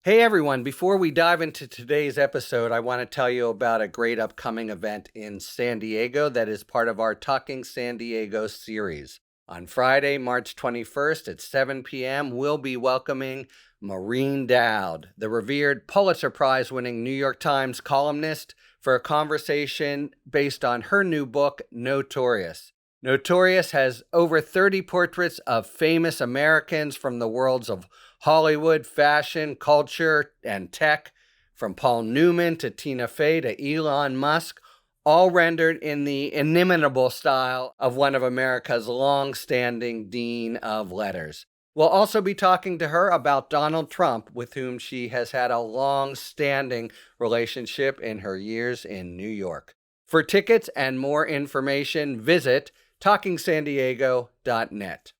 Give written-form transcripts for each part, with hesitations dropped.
Hey everyone, before we dive into today's episode, I want to tell you about a great upcoming event in San Diego that is part of our Talking San Diego series. On Friday, March 21st at 7 p.m., we'll be welcoming Maureen Dowd, the revered Pulitzer Prize winning New York Times columnist, for a conversation based on her new book, Notorious. Notorious has over 30 portraits of famous Americans from the worlds of Hollywood, fashion, culture, and tech, from Paul Newman to Tina Fey to Elon Musk, all rendered in the inimitable style of one of America's long-standing dean of letters. We'll also be talking to her about Donald Trump, with whom she has had a long-standing relationship in her years in New York. For tickets and more information, visit talkingsandiego.net.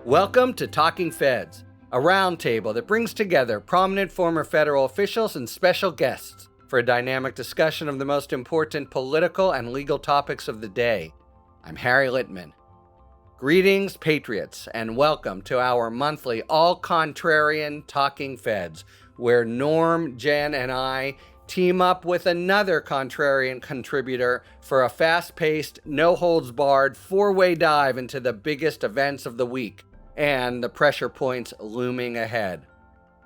Welcome to Talking Feds, a roundtable that brings together prominent former federal officials and special guests for a dynamic discussion of the most important political and legal topics of the day. I'm Harry Littman. Greetings, patriots, and welcome to our monthly all-contrarian Talking Feds, where Norm, Jen, and I team up with another contrarian contributor for a fast-paced, no-holds-barred, four-way dive into the biggest events of the week and the pressure points looming ahead.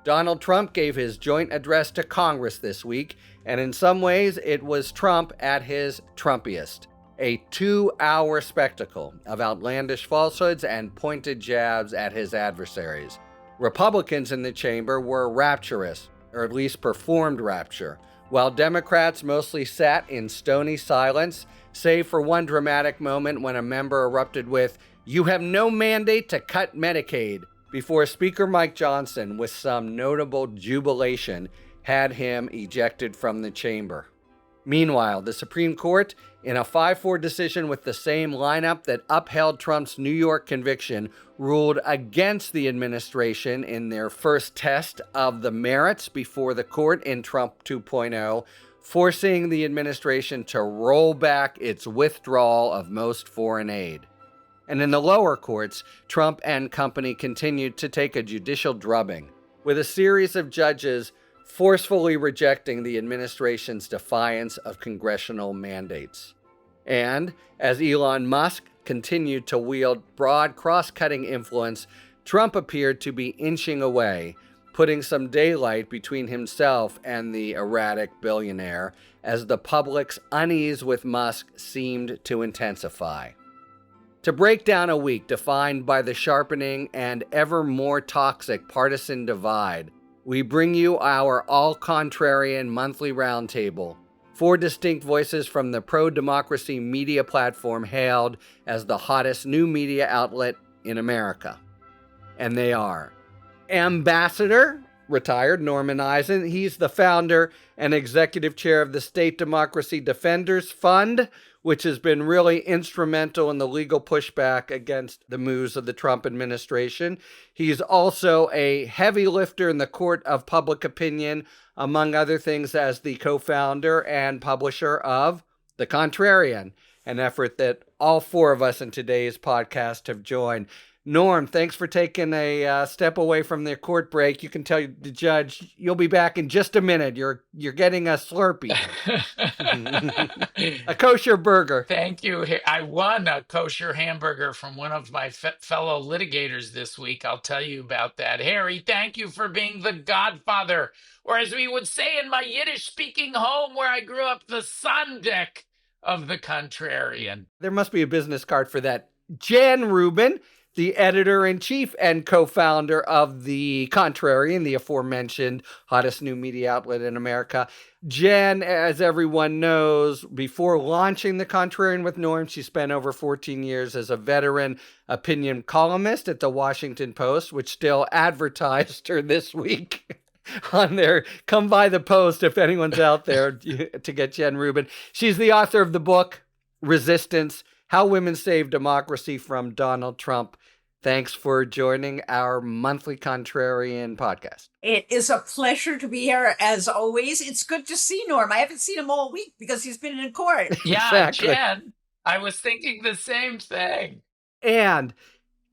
Donald Trump gave his joint address to Congress this week, and in some ways it was Trump at his Trumpiest. A 2-hour spectacle of outlandish falsehoods and pointed jabs at his adversaries. Republicans in the chamber were rapturous, or at least performed rapture, while Democrats mostly sat in stony silence, save for one dramatic moment when a member erupted with, "You have no mandate to cut Medicaid," before Speaker Mike Johnson, with some notable jubilation, had him ejected from the chamber. Meanwhile, the Supreme Court, in a 5-4 decision with the same lineup that upheld Trump's New York conviction, ruled against the administration in their first test of the merits before the court in Trump 2.0, forcing the administration to roll back its withdrawal of most foreign aid. And in the lower courts, Trump and company continued to take a judicial drubbing, with a series of judges forcefully rejecting the administration's defiance of congressional mandates. And as Elon Musk continued to wield broad cross-cutting influence, Trump appeared to be inching away, putting some daylight between himself and the erratic billionaire, as the public's unease with Musk seemed to intensify. To break down a week defined by the sharpening and ever more toxic partisan divide, we bring you our all-contrarian monthly roundtable, 4 distinct voices from the pro-democracy media platform hailed as the hottest new media outlet in America. And they are Ambassador, retired Norm Eisen. He's the founder and executive chair of the State Democracy Defenders Fund, which has been really instrumental in the legal pushback against the moves of the Trump administration. He's also a heavy lifter in the court of public opinion, among other things, as the co-founder and publisher of The Contrarian, an effort that all 4 of us in today's podcast have joined. Norm, thanks for taking a step away from the court break. You can tell the judge you'll be back in just a minute. You're getting a Slurpee. A kosher burger. Thank you. I won a kosher hamburger from one of my fellow litigators this week. I'll tell you about that. Harry, thank you for being the godfather, or as we would say in my Yiddish-speaking home where I grew up, the Sandik of The Contrarian. There must be a business card for that. Jen Rubin, the editor-in-chief and co-founder of The Contrarian, the aforementioned hottest new media outlet in America. Jen, as everyone knows, before launching The Contrarian with Norm, she spent over 14 years as a veteran opinion columnist at the Washington Post, which still advertised her this week on their Come By the Post if anyone's out there to get Jen Rubin. She's the author of the book, Resistance: How Women Saved Democracy from Donald Trump. Thanks for joining our monthly Contrarian podcast. It is a pleasure to be here, as always. It's good to see Norm. I haven't seen him all week because he's been in court. Yeah, Exactly. Jen, I was thinking the same thing. And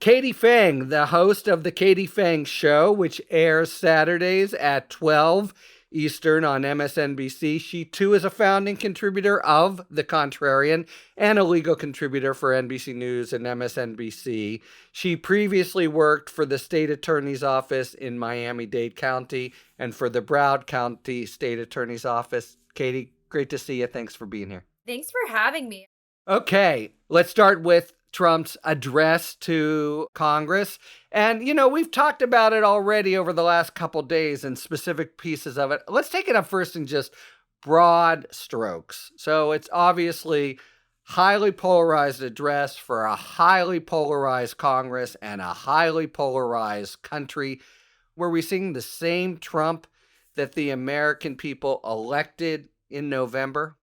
Katie Phang, the host of The Katie Phang Show, which airs Saturdays at 12 Eastern on MSNBC. She, too, is a founding contributor of The Contrarian and a legal contributor for NBC News and MSNBC. She previously worked for the state attorney's office in Miami-Dade County and for the Broward County State Attorney's Office. Katie, great to see you. Thanks for being here. Thanks for having me. Okay, let's start with Trump's address to Congress. And, we've talked about it already over the last couple days and specific pieces of it. Let's take it up first in just broad strokes. So it's obviously highly polarized address for a highly polarized Congress and a highly polarized country. Were we seeing the same Trump that the American people elected in November?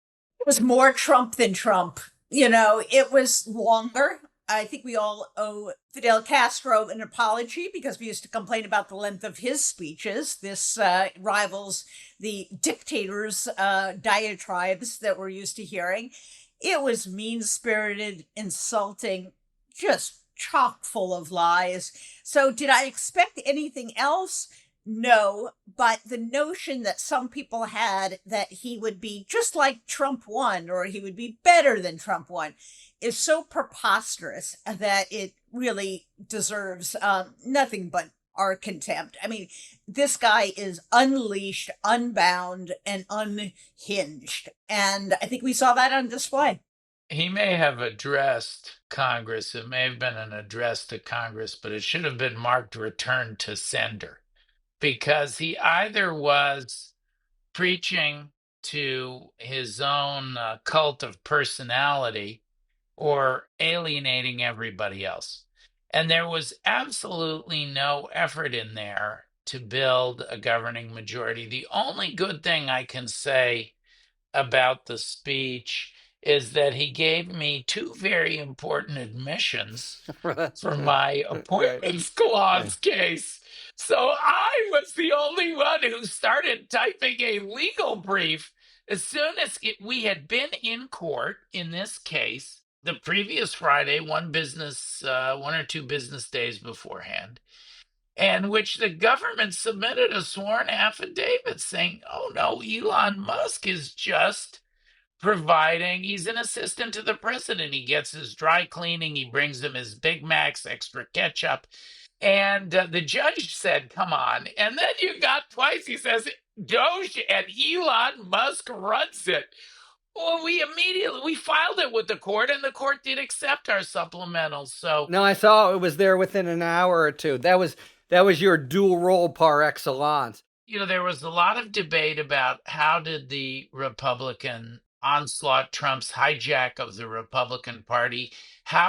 It was more Trump than Trump. It was longer. I think we all owe Fidel Castro an apology because we used to complain about the length of his speeches. This rivals the dictator's diatribes that we're used to hearing. It was mean-spirited, insulting, just chock full of lies. So did I expect anything else? No, but the notion that some people had that he would be just like Trump won or he would be better than Trump won is so preposterous that it really deserves nothing but our contempt. I mean, this guy is unleashed, unbound, and unhinged. And I think we saw that on display. He may have addressed Congress. It may have been an address to Congress, but it should have been marked return to sender. Because he either was preaching to his own cult of personality or alienating everybody else. And there was absolutely no effort in there to build a governing majority. The only good thing I can say about the speech is that he gave me two very important admissions for my appointments clause case. So I was the only one who started typing a legal brief as soon as we had been in court in this case the previous Friday, one or two business days beforehand, and which the government submitted a sworn affidavit saying, oh no, Elon Musk is just he's an assistant to the president. He gets his dry cleaning. He brings him his Big Macs, extra ketchup. And the judge said, come on. And then you got twice. He says, Doge and Elon Musk runs it. Well, we filed it with the court, and the court did accept our supplementals. So no, I saw it was there within an hour or two. That was your dual role par excellence. There was a lot of debate about how did the Republican onslaught, Trump's hijack of the Republican Party,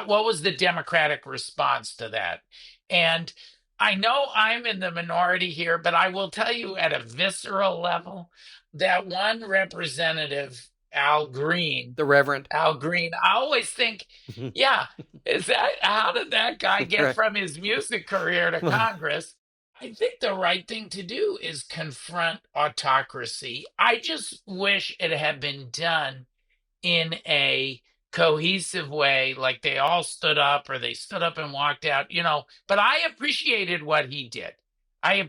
what was the Democratic response to that? And I know I'm in the minority here, but I will tell you at a visceral level that one representative, Al Green, the Reverend Al Green, I always think, yeah, how did that guy get from his music career to Congress? I think the right thing to do is confront autocracy. I just wish it had been done in a cohesive way, like they all stood up or they stood up and walked out, but I appreciated what he did. I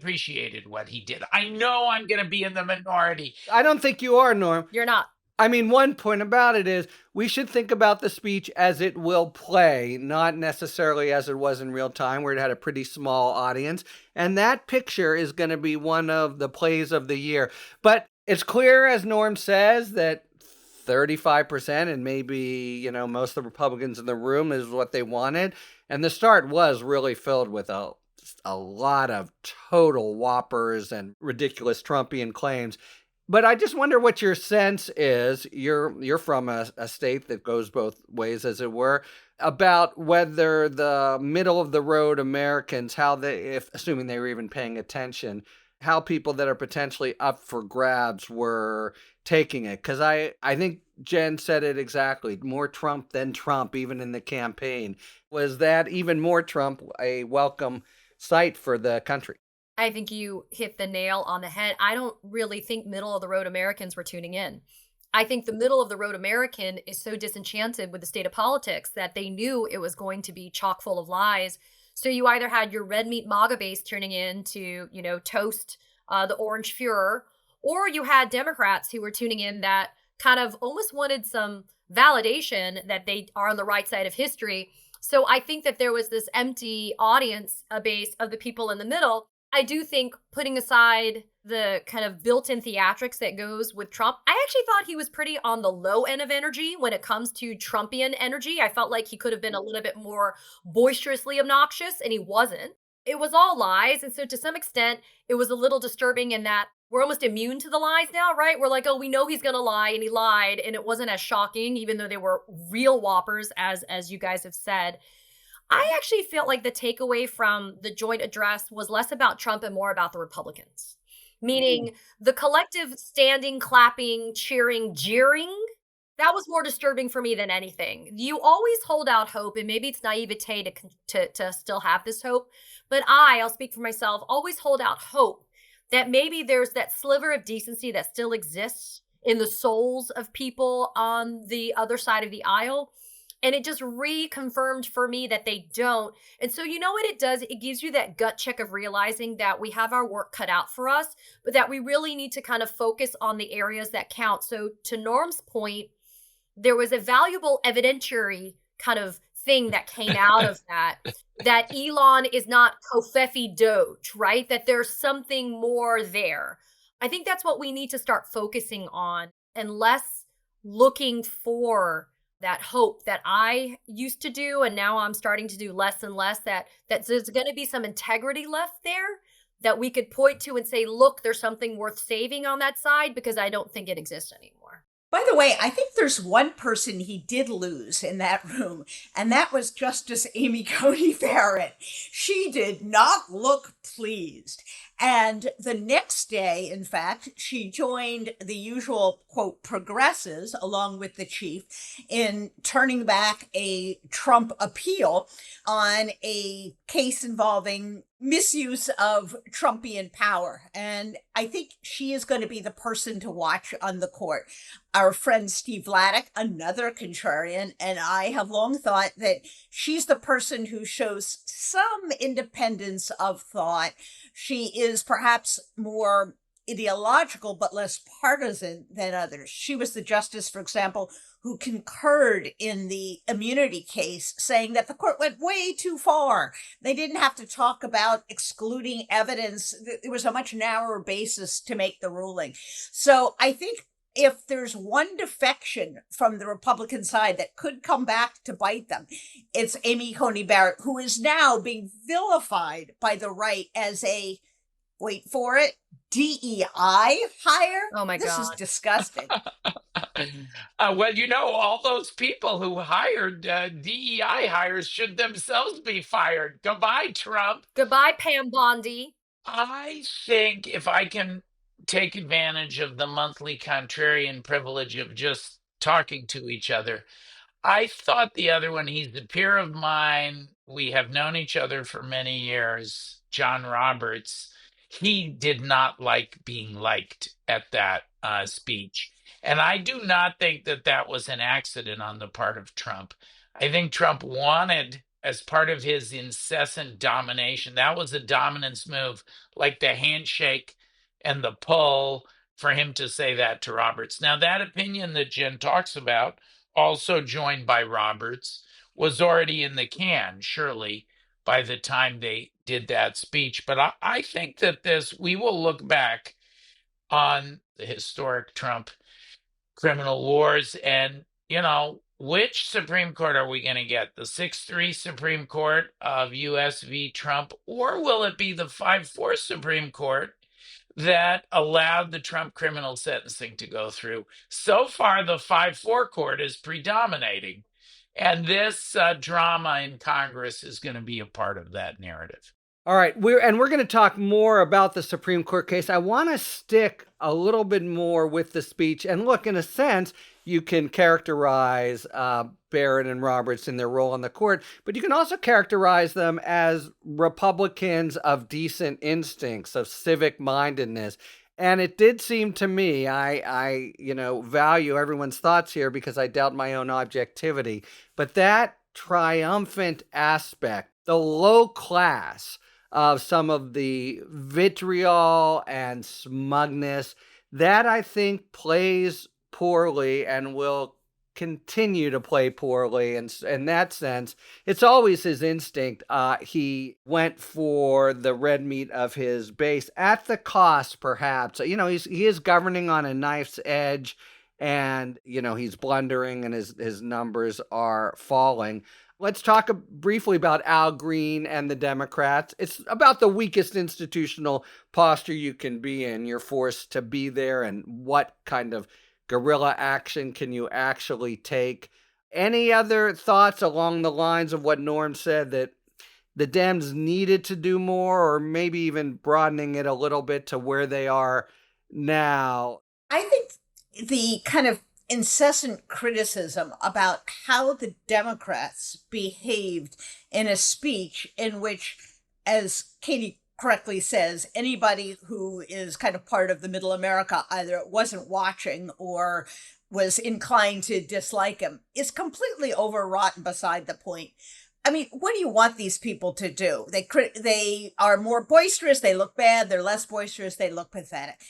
know I'm going to be in the minority. I don't think you are, Norm. You're not. I mean, one point about it is we should think about the speech as it will play, not necessarily as it was in real time, where it had a pretty small audience. And that picture is going to be one of the plays of the year. But it's clear, as Norm says, that 35% and maybe, most of the Republicans in the room is what they wanted. And the start was really filled with a lot of total whoppers and ridiculous Trumpian claims. But I just wonder what your sense is. You're from a state that goes both ways, as it were, about whether the middle of the road Americans, assuming they were even paying attention, how people that are potentially up for grabs were taking it. Because I think Jen said it exactly. More Trump than Trump, even in the campaign. Was that even more Trump a welcome sight for the country? I think you hit the nail on the head. I don't really think middle of the road Americans were tuning in. I think the middle of the road American is so disenchanted with the state of politics that they knew it was going to be chock full of lies. So you either had your red meat MAGA base turning in to, toast the orange furor, or you had Democrats who were tuning in that kind of almost wanted some validation that they are on the right side of history. So I think that there was this empty audience base of the people in the middle. I do think, putting aside the kind of built-in theatrics that goes with Trump, I actually thought he was pretty on the low end of energy when it comes to Trumpian energy. I felt like he could have been a little bit more boisterously obnoxious, and he wasn't. It was all lies. And so to some extent, it was a little disturbing in that we're almost immune to the lies now, right? We're like, oh, we know he's going to lie, and he lied, and it wasn't as shocking, even though they were real whoppers, as you guys have said. I actually felt like the takeaway from the joint address was less about Trump and more about the Republicans, meaning the collective standing, clapping, cheering, jeering. That was more disturbing for me than anything. You always hold out hope, and maybe it's naivete to still have this hope, but I'll speak for myself, always hold out hope that maybe there's that sliver of decency that still exists in the souls of people on the other side of the aisle. And it just reconfirmed for me that they don't. And so, you know what it does? It gives you that gut check of realizing that we have our work cut out for us, but that we really need to kind of focus on the areas that count. So to Norm's point, there was a valuable evidentiary kind of thing that came out of that Elon is not Kofefi Doge, right? That there's something more there. I think that's what we need to start focusing on, and less looking for that hope that I used to do, and now I'm starting to do less and less, that there's going to be some integrity left there that we could point to and say, look, there's something worth saving on that side, because I don't think it exists anymore. By the way, I think there's one person he did lose in that room, and that was Justice Amy Coney Barrett. She did not look pleased. And the next day, in fact, she joined the usual, quote, progressives, along with the chief, in turning back a Trump appeal on a case involving misuse of Trumpian power. And I think she is going to be the person to watch on the court. Our friend Steve Vladeck, another contrarian, and I have long thought that she's the person who shows some independence of thought. She is perhaps more ideological but less partisan than others. She was the justice, for example, who concurred in the immunity case, saying that the court went way too far. They didn't have to talk about excluding evidence. There was a much narrower basis to make the ruling. So I think if there's one defection from the Republican side that could come back to bite them, it's Amy Coney Barrett, who is now being vilified by the right as a, wait for it, DEI hire. Oh my God. This is disgusting. Well, all those people who hired DEI hires should themselves be fired. Goodbye, Trump. Goodbye, Pam Bondi. I think if I can take advantage of the monthly contrarian privilege of just talking to each other, I thought the other one, he's a peer of mine. We have known each other for many years, John Roberts. He did not like being liked at that speech. And I do not think that that was an accident on the part of Trump. I think Trump wanted, as part of his incessant domination, that was a dominance move, like the handshake and the pull, for him to say that to Roberts. Now, that opinion that Jen talks about, also joined by Roberts, was already in the can, surely, by the time they did that speech. But I think that we will look back on the historic Trump criminal wars and, which Supreme Court are we going to get? The 6-3 Supreme Court of US v. Trump, or will it be the 5-4 Supreme Court that allowed the Trump criminal sentencing to go through? So far, the 5-4 court is predominating, and this drama in Congress is going to be a part of that narrative. All right, we're going to talk more about the Supreme Court case. I want to stick a little bit more with the speech. And look, in a sense, you can characterize Barrett and Roberts in their role on the court, but you can also characterize them as Republicans of decent instincts, of civic mindedness. And it did seem to me, I value everyone's thoughts here because I doubt my own objectivity. But that triumphant aspect, the low class of some of the vitriol and smugness, that I think plays poorly and will continue to play poorly in that sense. It's always his instinct. He went for the red meat of his base at the cost, perhaps. He is governing on a knife's edge, and he's blundering, and his numbers are falling. Let's talk briefly about Al Green and the Democrats. It's about the weakest institutional posture you can be in. You're forced to be there, and what kind of guerrilla action can you actually take? Any other thoughts along the lines of what Norm said, that the Dems needed to do more, or maybe even broadening it a little bit to where they are now? I think the kind of incessant criticism about how the Democrats behaved in a speech in which, as Katie correctly says, anybody who is kind of part of the middle America either wasn't watching or was inclined to dislike him, is completely overwrought and beside the point. I mean, what do you want these people to do? They are more boisterous, they look bad. They're less boisterous, they look pathetic.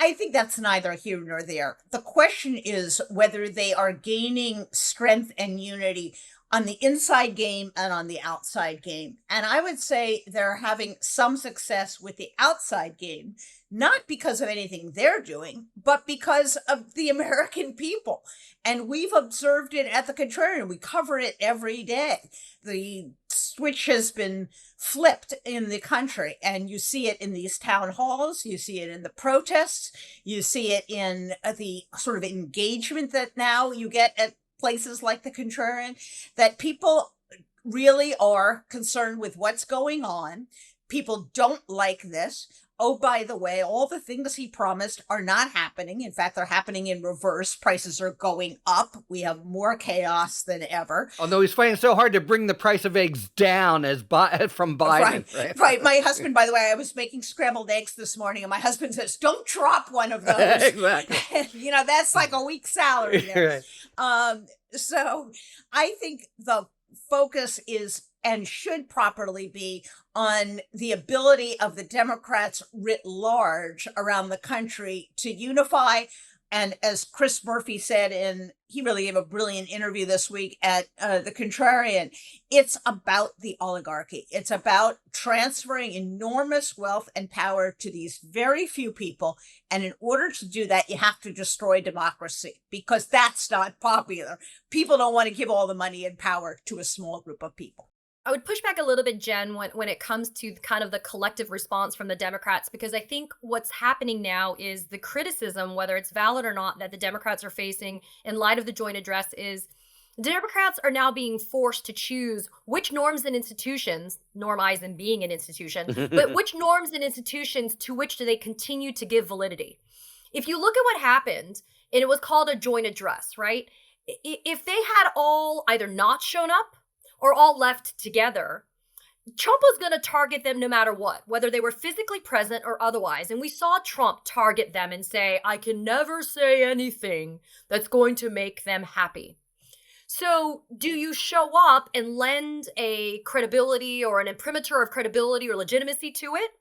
I think that's neither here nor there. The question is whether they are gaining strength and unity on the inside game and on the outside game. And I would say they're having some success with the outside game, not because of anything they're doing, but because of the American people. And we've observed it at the Contrarian. We cover it every day. The switch has been flipped in the country, and you see it in these town halls, you see it in the protests, you see it in the sort of engagement that now you get at places like the Contrarian, that people really are concerned with what's going on. People don't like this. Oh, by the way, all the things he promised are not happening. In fact, they're happening in reverse. Prices are going up. We have more chaos than ever. Although he's fighting so hard to bring the price of eggs down from Biden. Right. My husband, by the way, I was making scrambled eggs this morning, and my husband says, "Don't drop one of those." Exactly. That's like a week's salary there. Right. So I think the focus is, and should properly be, on the ability of the Democrats writ large around the country to unify. And as Chris Murphy said, he really gave a brilliant interview this week at the Contrarian, it's about the oligarchy. It's about transferring enormous wealth and power to these very few people. And in order to do that, you have to destroy democracy, because that's not popular. People don't want to give all the money and power to a small group of people. I would push back a little bit, Jen, when it comes to kind of the collective response from the Democrats, because I think what's happening now is the criticism, whether it's valid or not, that the Democrats are facing in light of the joint address is the Democrats are now being forced to choose which norms and institutions, Norm Eisen being an institution, but which norms and institutions to which do they continue to give validity. If you look at what happened, and it was called a joint address, right? If they had all either not shown up or all left together, Trump was going to target them no matter what, whether they were physically present or otherwise. And we saw Trump target them and say, I can never say anything that's going to make them happy. So do you show up and lend a credibility or an imprimatur of credibility or legitimacy to it?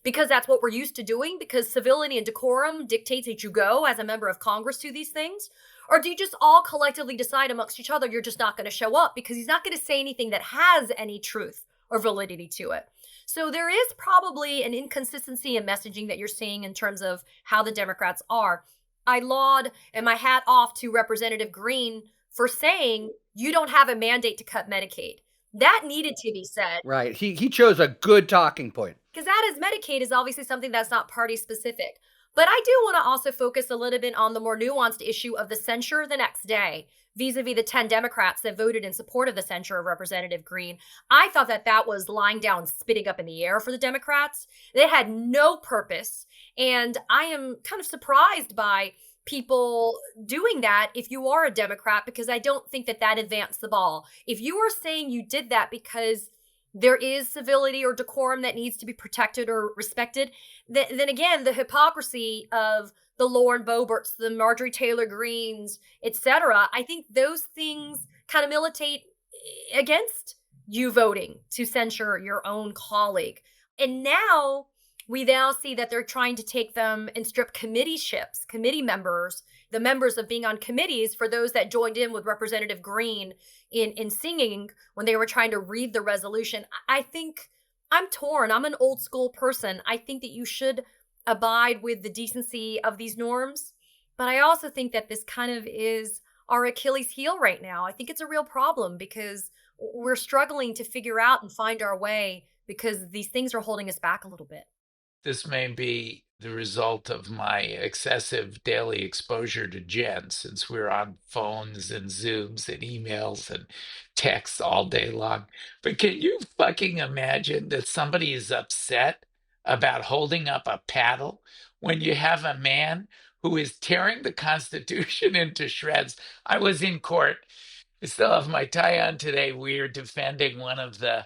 Because that's what we're used to doing, because civility and decorum dictates that you go as a member of Congress to these things? Or do you just all collectively decide amongst each other you're just not going to show up because he's not going to say anything that has any truth or validity to it? So there is probably an inconsistency in messaging that you're seeing in terms of how the Democrats are. I laud and my hat off to Representative Green for saying you don't have a mandate to cut Medicaid. That needed to be said. Right. He chose a good talking point. Because that is Medicaid is obviously something that's not party specific. But I do want to also focus a little bit on the more nuanced issue of the censure the next day, vis-a-vis the 10 Democrats that voted in support of the censure of Representative Green. I thought that was lying down, spitting up in the air for the Democrats. They had no purpose. And I am kind of surprised by people doing that if you are a Democrat, because I don't think that advanced the ball. If you are saying you did that because there is civility or decorum that needs to be protected or respected, then again, the hypocrisy of the Lauren Boeberts, the Marjorie Taylor Greens, etc., I think those things kind of militate against you voting to censure your own colleague. And now we now see that they're trying to take them and strip committee members, the members of being on committees for those that joined in with Representative Green in singing when they were trying to read the resolution. I think I'm torn. I'm an old school person. I think that you should abide with the decency of these norms. But I also think that this kind of is our Achilles heel right now. I think it's a real problem because we're struggling to figure out and find our way because these things are holding us back a little bit. This may be the result of my excessive daily exposure to Jen, since we're on phones and Zooms and emails and texts all day long. But can you fucking imagine that somebody is upset about holding up a paddle when you have a man who is tearing the Constitution into shreds? I was in court. I still have my tie on today. We're defending one of the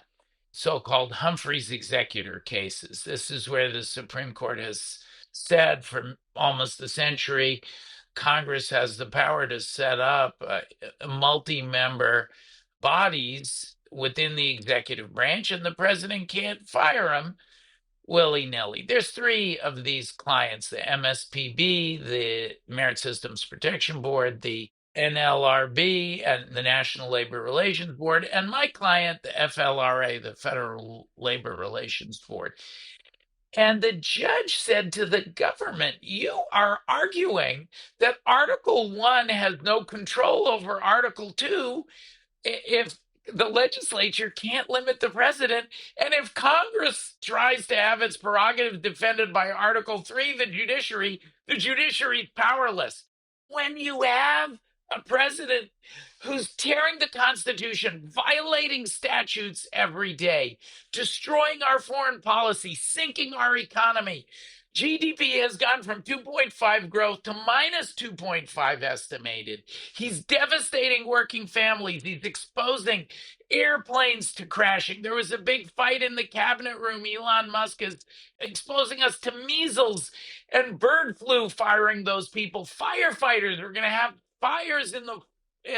so-called Humphreys executor cases. This is where the Supreme Court has said for almost a century, Congress has the power to set up multi-member bodies within the executive branch, and the president can't fire them willy-nilly. There's three of these clients: the MSPB, the Merit Systems Protection Board, the NLRB, and the National Labor Relations Board, and my client, the FLRA, the Federal Labor Relations Board. And the judge said to the government, you are arguing that Article 1 has no control over Article 2 if the legislature can't limit the president, and if Congress tries to have its prerogative defended by Article 3, the judiciary is powerless. When you have a president who's tearing the Constitution, violating statutes every day, destroying our foreign policy, sinking our economy. GDP has gone from 2.5 growth to minus 2.5 estimated. He's devastating working families. He's exposing airplanes to crashing. There was a big fight in the cabinet room. Elon Musk is exposing us to measles and bird flu, firing those people. Firefighters are going to have fires in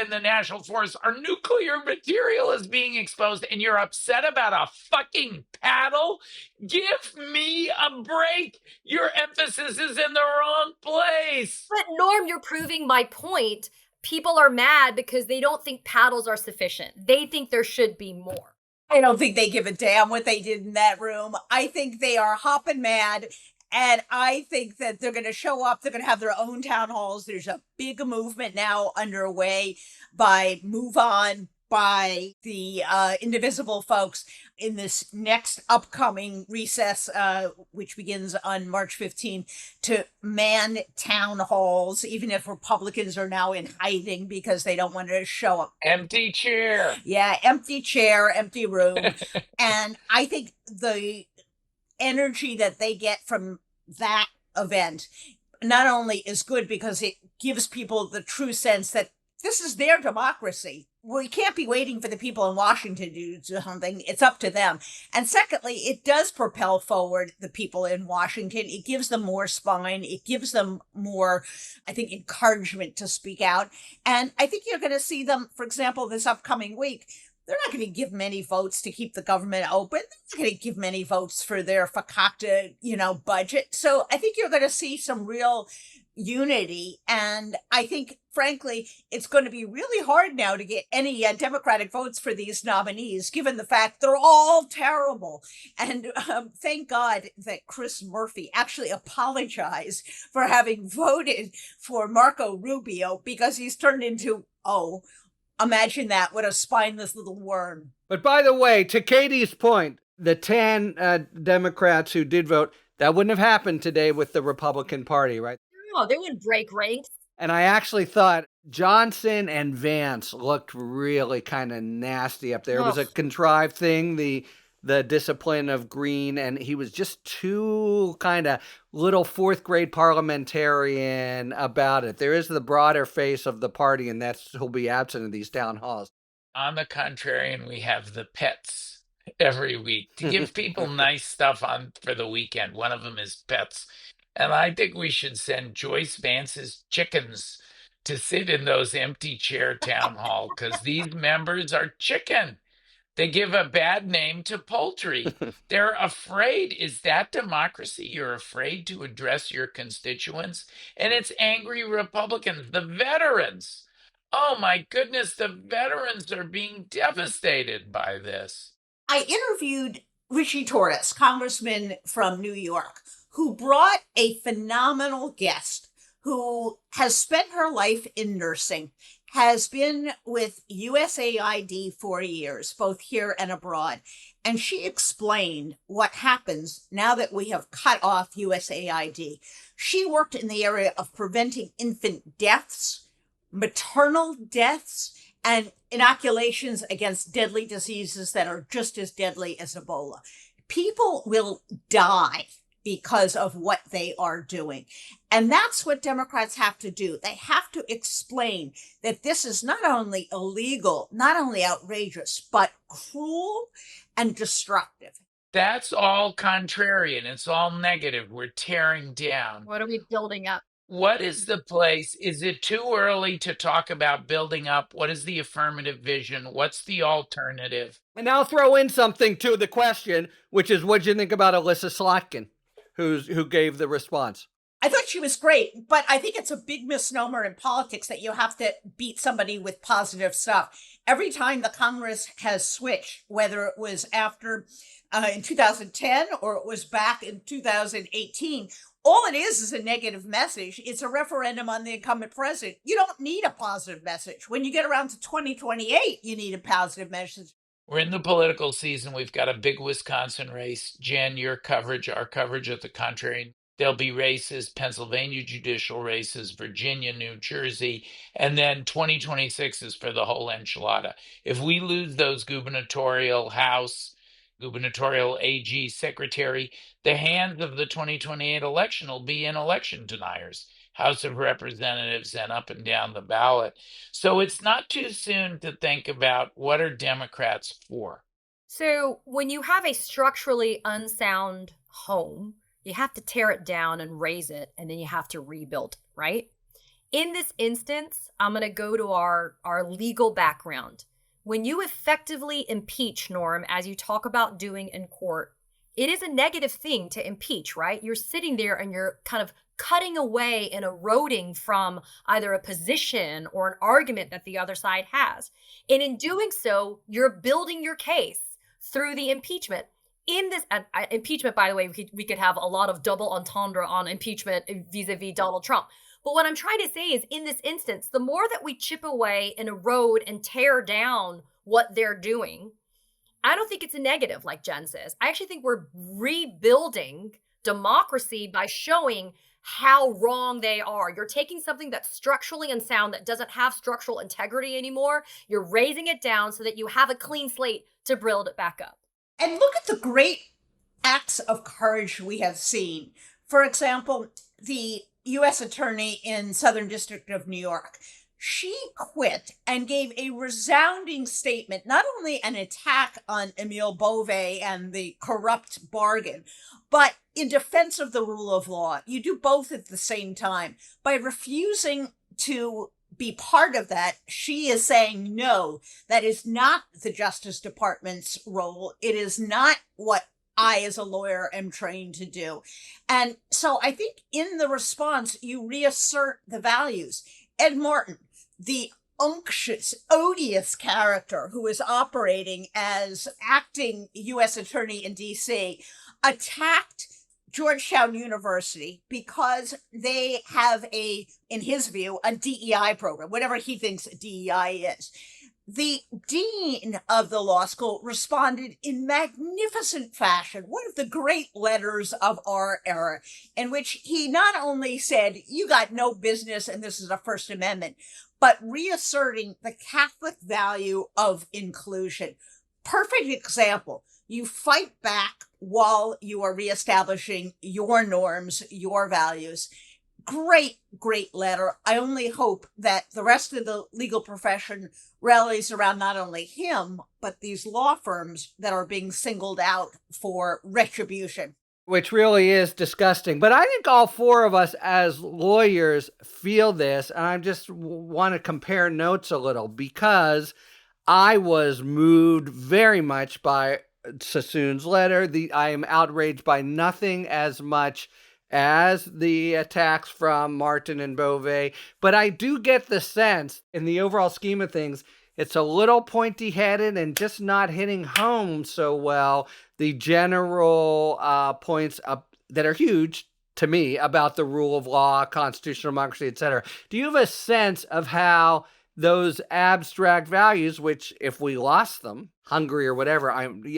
the national forest. Our nuclear material is being exposed, and you're upset about a fucking paddle? Give me a break. Your emphasis is in the wrong place. But Norm, you're proving my point. People are mad because they don't think paddles are sufficient. They think there should be more. I don't think they give a damn what they did in that room. I think they are hopping mad. And I think that they're going to show up. They're going to have their own town halls. There's a big movement now underway by Move On, by the Indivisible folks in this next upcoming recess, which begins on March 15th, to man town halls, even if Republicans are now in hiding because they don't want to show up. Empty chair. Yeah, empty chair, empty room. And I think the energy that they get from that event not only is good because it gives people the true sense that this is their democracy. We can't be waiting for the people in Washington to do something. It's up to them. And secondly, it does propel forward the people in Washington. It gives them more spine. It gives them more, I think, encouragement to speak out. And I think you're going to see them, for example, this upcoming week. They're not going to give many votes to keep the government open. They're not going to give many votes for their fakakta, budget. So I think you're going to see some real unity. And I think, frankly, it's going to be really hard now to get any Democratic votes for these nominees, given the fact they're all terrible. And thank God that Chris Murphy actually apologized for having voted for Marco Rubio, because he's turned into, imagine that, what a spineless little worm. But by the way, to Katie's point, the 10 Democrats who did vote, that wouldn't have happened today with the Republican Party, right? No, they wouldn't break ranks. And I actually thought Johnson and Vance looked really kind of nasty up there. It was a contrived thing, the discipline of Green, and he was just too kind of little fourth grade parliamentarian about it. There is the broader face of the party, and he'll be absent in these town halls. On the contrarian, we have the pets every week to give people nice stuff on for the weekend. One of them is pets. And I think we should send Joyce Vance's chickens to sit in those empty chair town hall because these members are chicken. They give a bad name to poultry. They're afraid. Is that democracy? You're afraid to address your constituents? And it's angry Republicans, the veterans. Oh my goodness, the veterans are being devastated by this. I interviewed Richie Torres, congressman from New York, who brought a phenomenal guest who has spent her life in nursing, has been with USAID for years, both here and abroad. And she explained what happens now that we have cut off USAID. She worked in the area of preventing infant deaths, maternal deaths, and inoculations against deadly diseases that are just as deadly as Ebola. People will die because of what they are doing. And that's what Democrats have to do. They have to explain that this is not only illegal, not only outrageous, but cruel and destructive. That's all contrarian. It's all negative. We're tearing down. What are we building up? What is the place? Is it too early to talk about building up? What is the affirmative vision? What's the alternative? And I'll throw in something to the question, which is, what do you think about Alyssa Slotkin, who gave the response? I thought she was great, but I think it's a big misnomer in politics that you have to beat somebody with positive stuff. Every time the Congress has switched, whether it was after in 2010 or it was back in 2018, all it is a negative message. It's a referendum on the incumbent president. You don't need a positive message. When you get around to 2028, you need a positive message. We're in the political season. We've got a big Wisconsin race. Jen, your coverage, our coverage at the Contrarian. There'll be races, Pennsylvania judicial races, Virginia, New Jersey, and then 2026 is for the whole enchilada. If we lose those gubernatorial House, gubernatorial AG secretary, the hands of the 2028 election will be in election deniers, House of Representatives, and up and down the ballot. So it's not too soon to think about what are Democrats for. So when you have a structurally unsound home, you have to tear it down and raise it, and then you have to rebuild, right? In this instance, I'm going to go to our legal background. When you effectively impeach, Norm, as you talk about doing in court, it is a negative thing to impeach, right? You're sitting there and you're kind of cutting away and eroding from either a position or an argument that the other side has. And in doing so, you're building your case through the impeachment. In this impeachment, by the way, we could have a lot of double entendre on impeachment vis-a-vis Donald Trump. But what I'm trying to say is, in this instance, the more that we chip away and erode and tear down what they're doing, I don't think it's a negative, like Jen says. I actually think we're rebuilding democracy by showing how wrong they are. You're taking something that's structurally unsound, that doesn't have structural integrity anymore. You're raising it down so that you have a clean slate to build it back up. And look at the great acts of courage we have seen. For example, the U.S. attorney in Southern District of New York, she quit and gave a resounding statement, not only an attack on Emile Beauvais and the corrupt bargain, but in defense of the rule of law. You do both at the same time. By refusing to be part of that, she is saying, no, that is not the Justice Department's role. It is not what I, as a lawyer, am trained to do. And so I think in the response, you reassert the values. Ed Martin, the unctuous, odious character who is operating as acting U.S. attorney in D.C., attacked Georgetown University because they have in his view, a DEI program, whatever he thinks DEI is. The dean of the law school responded in magnificent fashion, one of the great letters of our era, in which he not only said, you got no business and this is a First Amendment, but reasserting the Catholic value of inclusion. Perfect example. You fight back while you are reestablishing your norms, your values. Great, great letter. I only hope that the rest of the legal profession rallies around not only him, but these law firms that are being singled out for retribution. Which really is disgusting. But I think all four of us as lawyers feel this. And I just want to compare notes a little because I was moved very much by Sassoon's letter. I am outraged by nothing as much as the attacks from Martin and Beauvais. But I do get the sense, in the overall scheme of things, it's a little pointy-headed and just not hitting home so well the general points that are huge to me about the rule of law, constitutional democracy, et cetera. Do you have a sense of how those abstract values, which if we lost them, Hungary or whatever,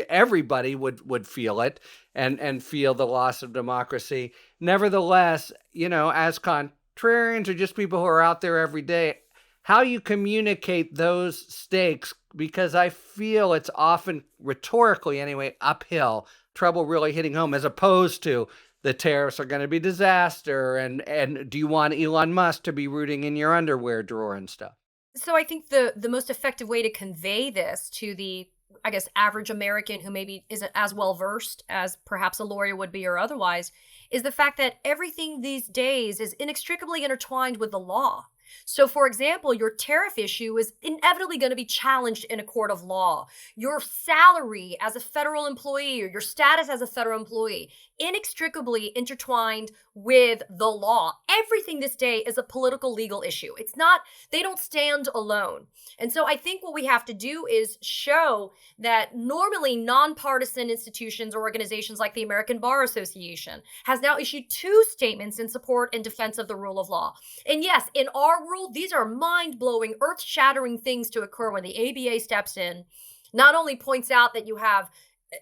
everybody would feel it and feel the loss of democracy. Nevertheless, as contrarians or just people who are out there every day, how you communicate those stakes, because I feel it's often, rhetorically anyway, uphill, trouble really hitting home, as opposed to the tariffs are going to be disaster, and do you want Elon Musk to be rooting in your underwear drawer and stuff? So I think the most effective way to convey this to the, I guess, average American who maybe isn't as well versed as perhaps a lawyer would be or otherwise, is the fact that everything these days is inextricably intertwined with the law. So, for example, your tariff issue is inevitably going to be challenged in a court of law. Your salary as a federal employee or your status as a federal employee, inextricably intertwined with the law. Everything this day is a political legal issue. It's not, they don't stand alone. And so I think what we have to do is show that normally nonpartisan institutions or organizations like the American Bar Association has now issued 2 statements in support and defense of the rule of law. And yes, in our rule, these are mind-blowing, earth-shattering things to occur when the ABA steps in, not only points out that you have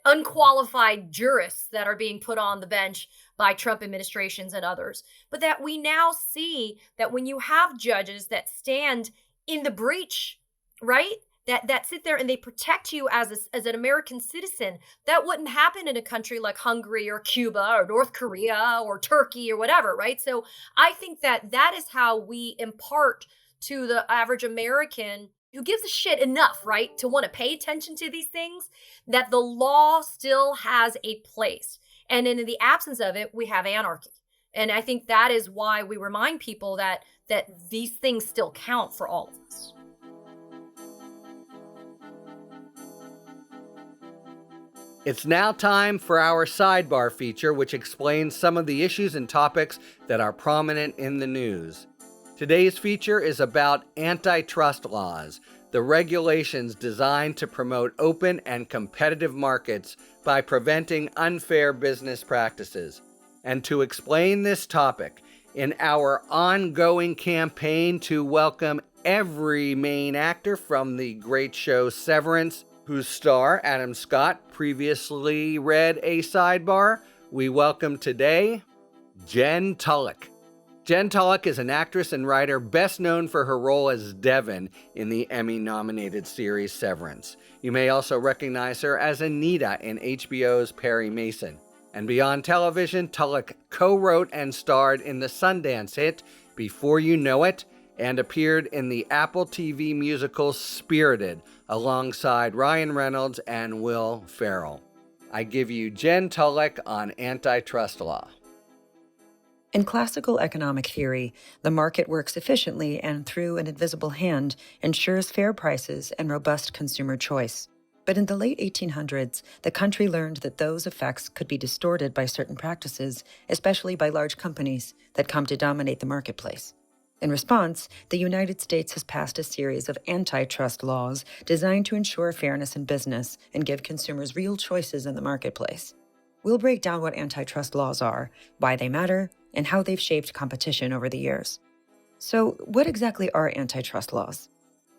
unqualified jurists that are being put on the bench by Trump administrations and others, but that we now see that when you have judges that stand in the breach, right, that sit there and they protect you as an American citizen, that wouldn't happen in a country like Hungary or Cuba or North Korea or Turkey or whatever, right? So I think that is how we impart to the average American who gives a shit enough, right, to want to pay attention to these things, that the law still has a place. And in the absence of it, we have anarchy. And I think that is why we remind people that these things still count for all of us. It's now time for our sidebar feature, which explains some of the issues and topics that are prominent in the news. Today's feature is about antitrust laws, the regulations designed to promote open and competitive markets by preventing unfair business practices. And to explain this topic, in our ongoing campaign to welcome every main actor from the great show Severance, whose star, Adam Scott, previously read a sidebar, we welcome today Jen Tulloch. Jen Tulloch is an actress and writer best known for her role as Devon in the Emmy-nominated series Severance. You may also recognize her as Anita in HBO's Perry Mason. And beyond television, Tulloch co-wrote and starred in the Sundance hit Before You Know It, and appeared in the Apple TV musical Spirited alongside Ryan Reynolds and Will Ferrell. I give you Jen Tulloch on antitrust law. In classical economic theory, the market works efficiently and through an invisible hand ensures fair prices and robust consumer choice. But in the late 1800s, the country learned that those effects could be distorted by certain practices, especially by large companies that come to dominate the marketplace. In response, the United States has passed a series of antitrust laws designed to ensure fairness in business and give consumers real choices in the marketplace. We'll break down what antitrust laws are, why they matter, and how they've shaped competition over the years. So, what exactly are antitrust laws?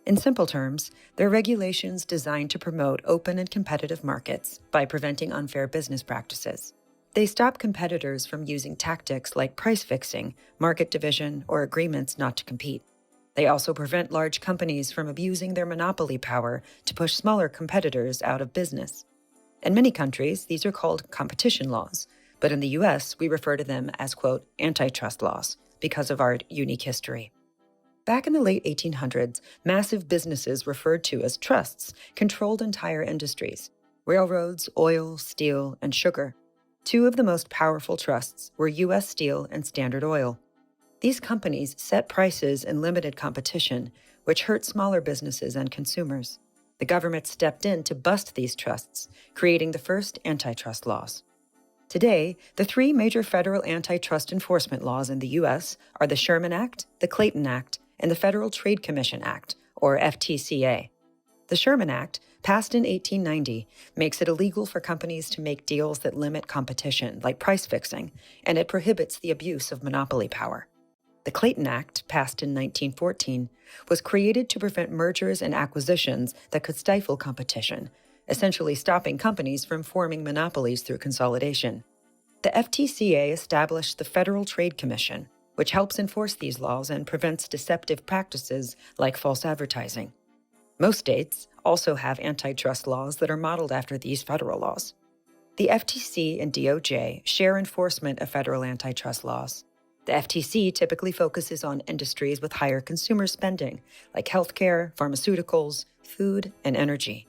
In simple terms, they're regulations designed to promote open and competitive markets by preventing unfair business practices. They stop competitors from using tactics like price fixing, market division, or agreements not to compete. They also prevent large companies from abusing their monopoly power to push smaller competitors out of business. In many countries, these are called competition laws, but in the US, we refer to them as, quote, antitrust laws, because of our unique history. Back in the late 1800s, massive businesses referred to as trusts controlled entire industries: railroads, oil, steel, and sugar. Two of the most powerful trusts were U.S. Steel and Standard Oil. These companies set prices and limited competition, which hurt smaller businesses and consumers. The government stepped in to bust these trusts, creating the first antitrust laws. Today, the three major federal antitrust enforcement laws in the U.S. are the Sherman Act, the Clayton Act, and the Federal Trade Commission Act, or FTCA. The Sherman Act, passed in 1890, makes it illegal for companies to make deals that limit competition, like price fixing, and it prohibits the abuse of monopoly power. The Clayton Act, passed in 1914, was created to prevent mergers and acquisitions that could stifle competition, essentially stopping companies from forming monopolies through consolidation. The FTCA established the Federal Trade Commission, which helps enforce these laws and prevents deceptive practices like false advertising. Most states also have antitrust laws that are modeled after these federal laws. The FTC and DOJ share enforcement of federal antitrust laws. The FTC typically focuses on industries with higher consumer spending, like healthcare, pharmaceuticals, food, and energy.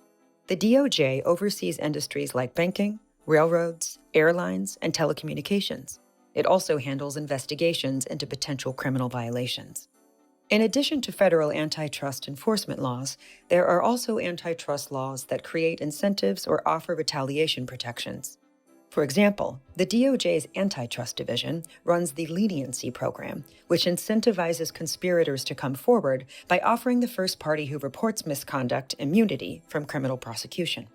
The DOJ oversees industries like banking, railroads, airlines, and telecommunications. It also handles investigations into potential criminal violations. In addition to federal antitrust enforcement laws, there are also antitrust laws that create incentives or offer retaliation protections. For example, the DOJ's Antitrust Division runs the Leniency Program, which incentivizes conspirators to come forward by offering the first party who reports misconduct immunity from criminal prosecution.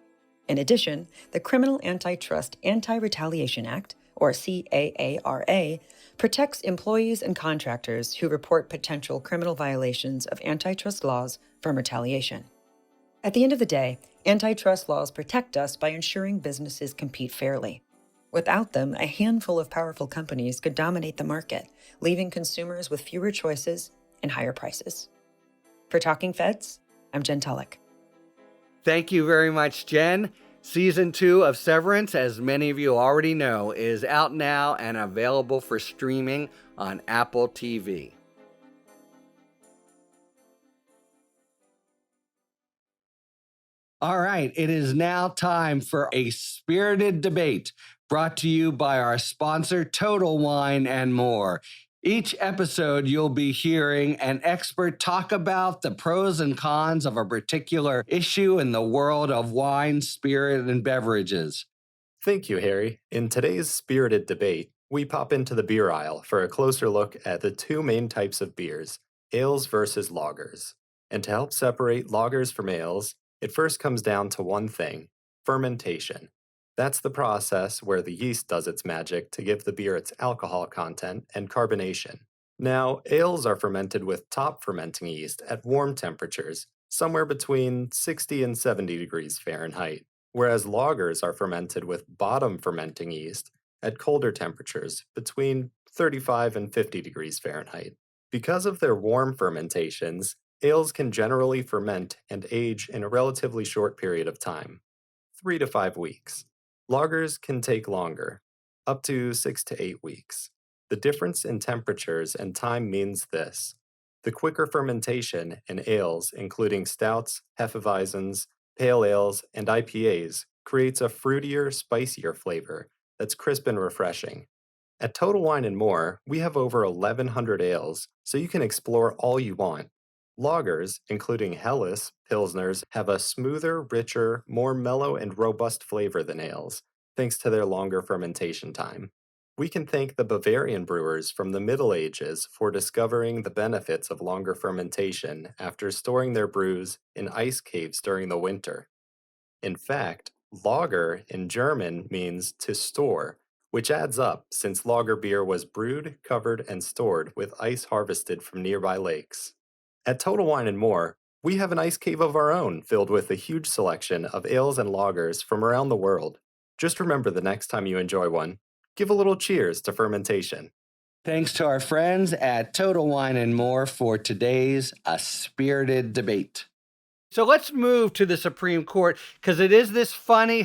In addition, the Criminal Antitrust Anti-Retaliation Act, or CAARA, protects employees and contractors who report potential criminal violations of antitrust laws from retaliation. At the end of the day, antitrust laws protect us by ensuring businesses compete fairly. Without them, a handful of powerful companies could dominate the market, leaving consumers with fewer choices and higher prices. For Talking Feds, I'm Jen Tulloch. Thank you very much, Jen. Season 2 of Severance, as many of you already know, is out now and available for streaming on Apple TV. All right, it is now time for a spirited debate brought to you by our sponsor, Total Wine and More. Each episode, you'll be hearing an expert talk about the pros and cons of a particular issue in the world of wine, spirit, and beverages. Thank you, Harry. In today's spirited debate, we pop into the beer aisle for a closer look at the two main types of beers, ales versus lagers. And to help separate lagers from ales, it first comes down to one thing: fermentation. That's the process where the yeast does its magic to give the beer its alcohol content and carbonation. Now, ales are fermented with top fermenting yeast at warm temperatures, somewhere between 60 and 70 degrees Fahrenheit, whereas lagers are fermented with bottom fermenting yeast at colder temperatures, between 35 and 50 degrees Fahrenheit. Because of their warm fermentations, ales can generally ferment and age in a relatively short period of time, 3 to 5 weeks. Lagers can take longer, up to 6 to 8 weeks. The difference in temperatures and time means this: the quicker fermentation in ales, including stouts, hefeweizens, pale ales, and IPAs, creates a fruitier, spicier flavor that's crisp and refreshing. At Total Wine and More, we have over 1,100 ales, so you can explore all you want. Lagers, including Helles, Pilsners, have a smoother, richer, more mellow and robust flavor than ales, thanks to their longer fermentation time. We can thank the Bavarian brewers from the Middle Ages for discovering the benefits of longer fermentation after storing their brews in ice caves during the winter. In fact, Lager in German means to store, which adds up since lager beer was brewed, covered, and stored with ice harvested from nearby lakes. At Total Wine and More, we have an ice cave of our own filled with a huge selection of ales and lagers from around the world. Just remember, the next time you enjoy one, give a little cheers to fermentation. Thanks to our friends at Total Wine and More for today's A Spirited Debate. So let's move to the Supreme Court, because it is this funny,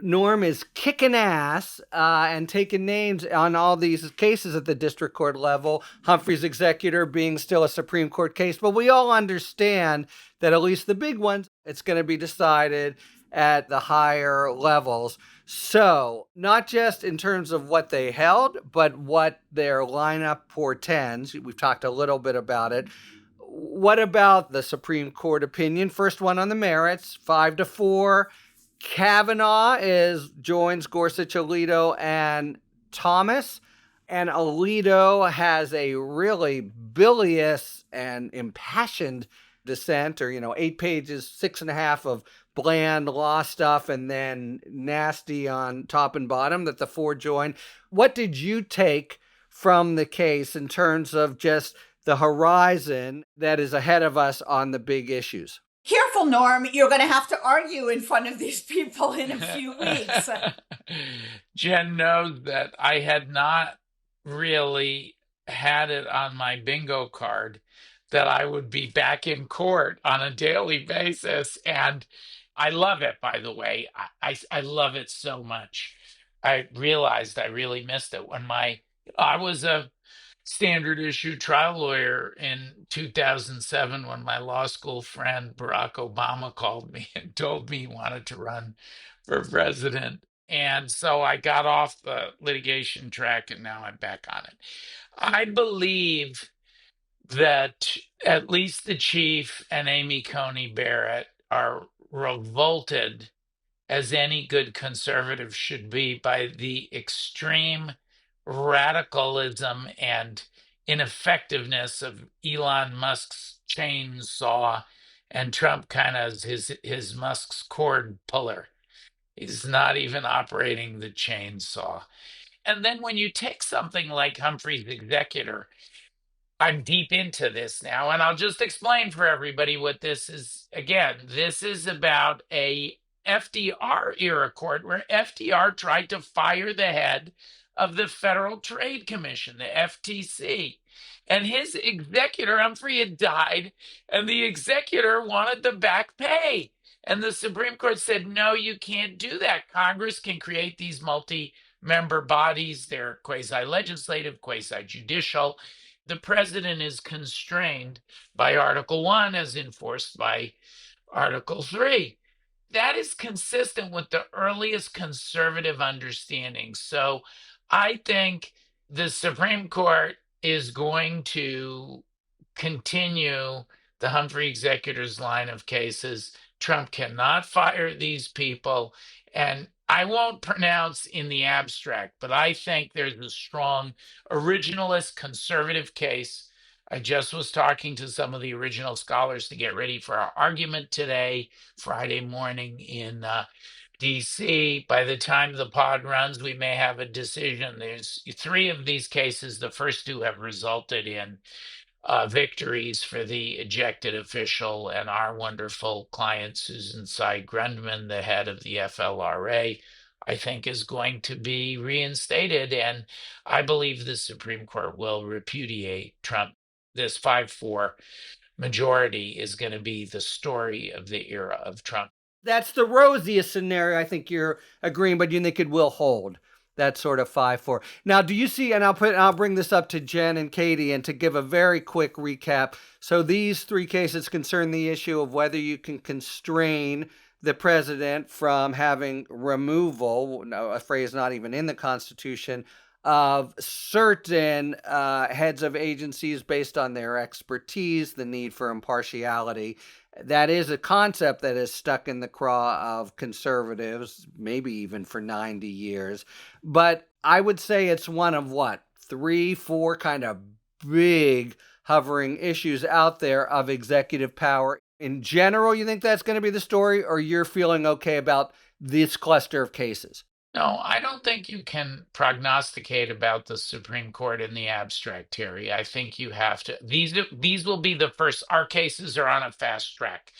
Norm is kicking ass and taking names on all these cases at the district court level, Humphrey's executor being still a Supreme Court case. But we all understand that at least the big ones, it's going to be decided at the higher levels. So not just in terms of what they held, but what their lineup portends. We've talked a little bit about it. What about the Supreme Court opinion? First one on the merits, 5-4. Kavanaugh joins Gorsuch, Alito, and Thomas. And Alito has a really bilious and impassioned dissent, or, 8 pages, 6.5 of bland law stuff, and then nasty on top and bottom that the 4 join. What did you take from the case in terms of just the horizon that is ahead of us on the big issues? Careful, Norm. You're going to have to argue in front of these people in a few weeks. Jen knows that I had not really had it on my bingo card that I would be back in court on a daily basis. And I love it, by the way. I love it so much. I realized I really missed it when I was a standard issue trial lawyer in 2007 when my law school friend Barack Obama called me and told me he wanted to run for president. And so I got off the litigation track and now I'm back on it. I believe that at least the chief and Amy Coney Barrett are revolted, as any good conservative should be, by the extreme radicalism and ineffectiveness of Elon Musk's chainsaw and Trump kind of his Musk's cord puller. He's not even operating the chainsaw. And then when you take something like Humphrey's executor, I'm deep into this now, and I'll just explain for everybody what this is. Again, this is about a FDR era court where FDR tried to fire the head of the Federal Trade Commission, the FTC. And his executor, Humphrey, had died, and the executor wanted the back pay. And the Supreme Court said, no, you can't do that. Congress can create these multi-member bodies. They're quasi-legislative, quasi-judicial. The president is constrained by Article 1 as enforced by Article 3. That is consistent with the earliest conservative understanding. So I think the Supreme Court is going to continue the Humphrey executor's line of cases. Trump cannot fire these people. And I won't pronounce in the abstract, but I think there's a strong originalist conservative case. I just was talking to some of the original scholars to get ready for our argument today, Friday morning in DC. By the time the pod runs, we may have a decision. There's 3 of these cases. The first 2 have resulted in victories for the ejected official, and our wonderful client, Susan Grundman, the head of the FLRA, I think is going to be reinstated. And I believe the Supreme Court will repudiate Trump. This 5-4 majority is going to be the story of the era of Trump. That's the rosiest scenario. I think you're agreeing, but you think it will hold that sort of 5-4. Now, do you see, and I'll bring this up to Jen and Katie, and to give a very quick recap. So these 3 cases concern the issue of whether you can constrain the president from having removal, a phrase not even in the Constitution, of certain heads of agencies based on their expertise, the need for impartiality. That is a concept that is stuck in the craw of conservatives, maybe even for 90 years. But I would say it's one of 3, 4 kind of big hovering issues out there of executive power. In general, you think that's going to be the story, or you're feeling okay about this cluster of cases? No, I don't think you can prognosticate about the Supreme Court in the abstract, Terry. I think you have to. These will be the first. Our cases are on a fast track.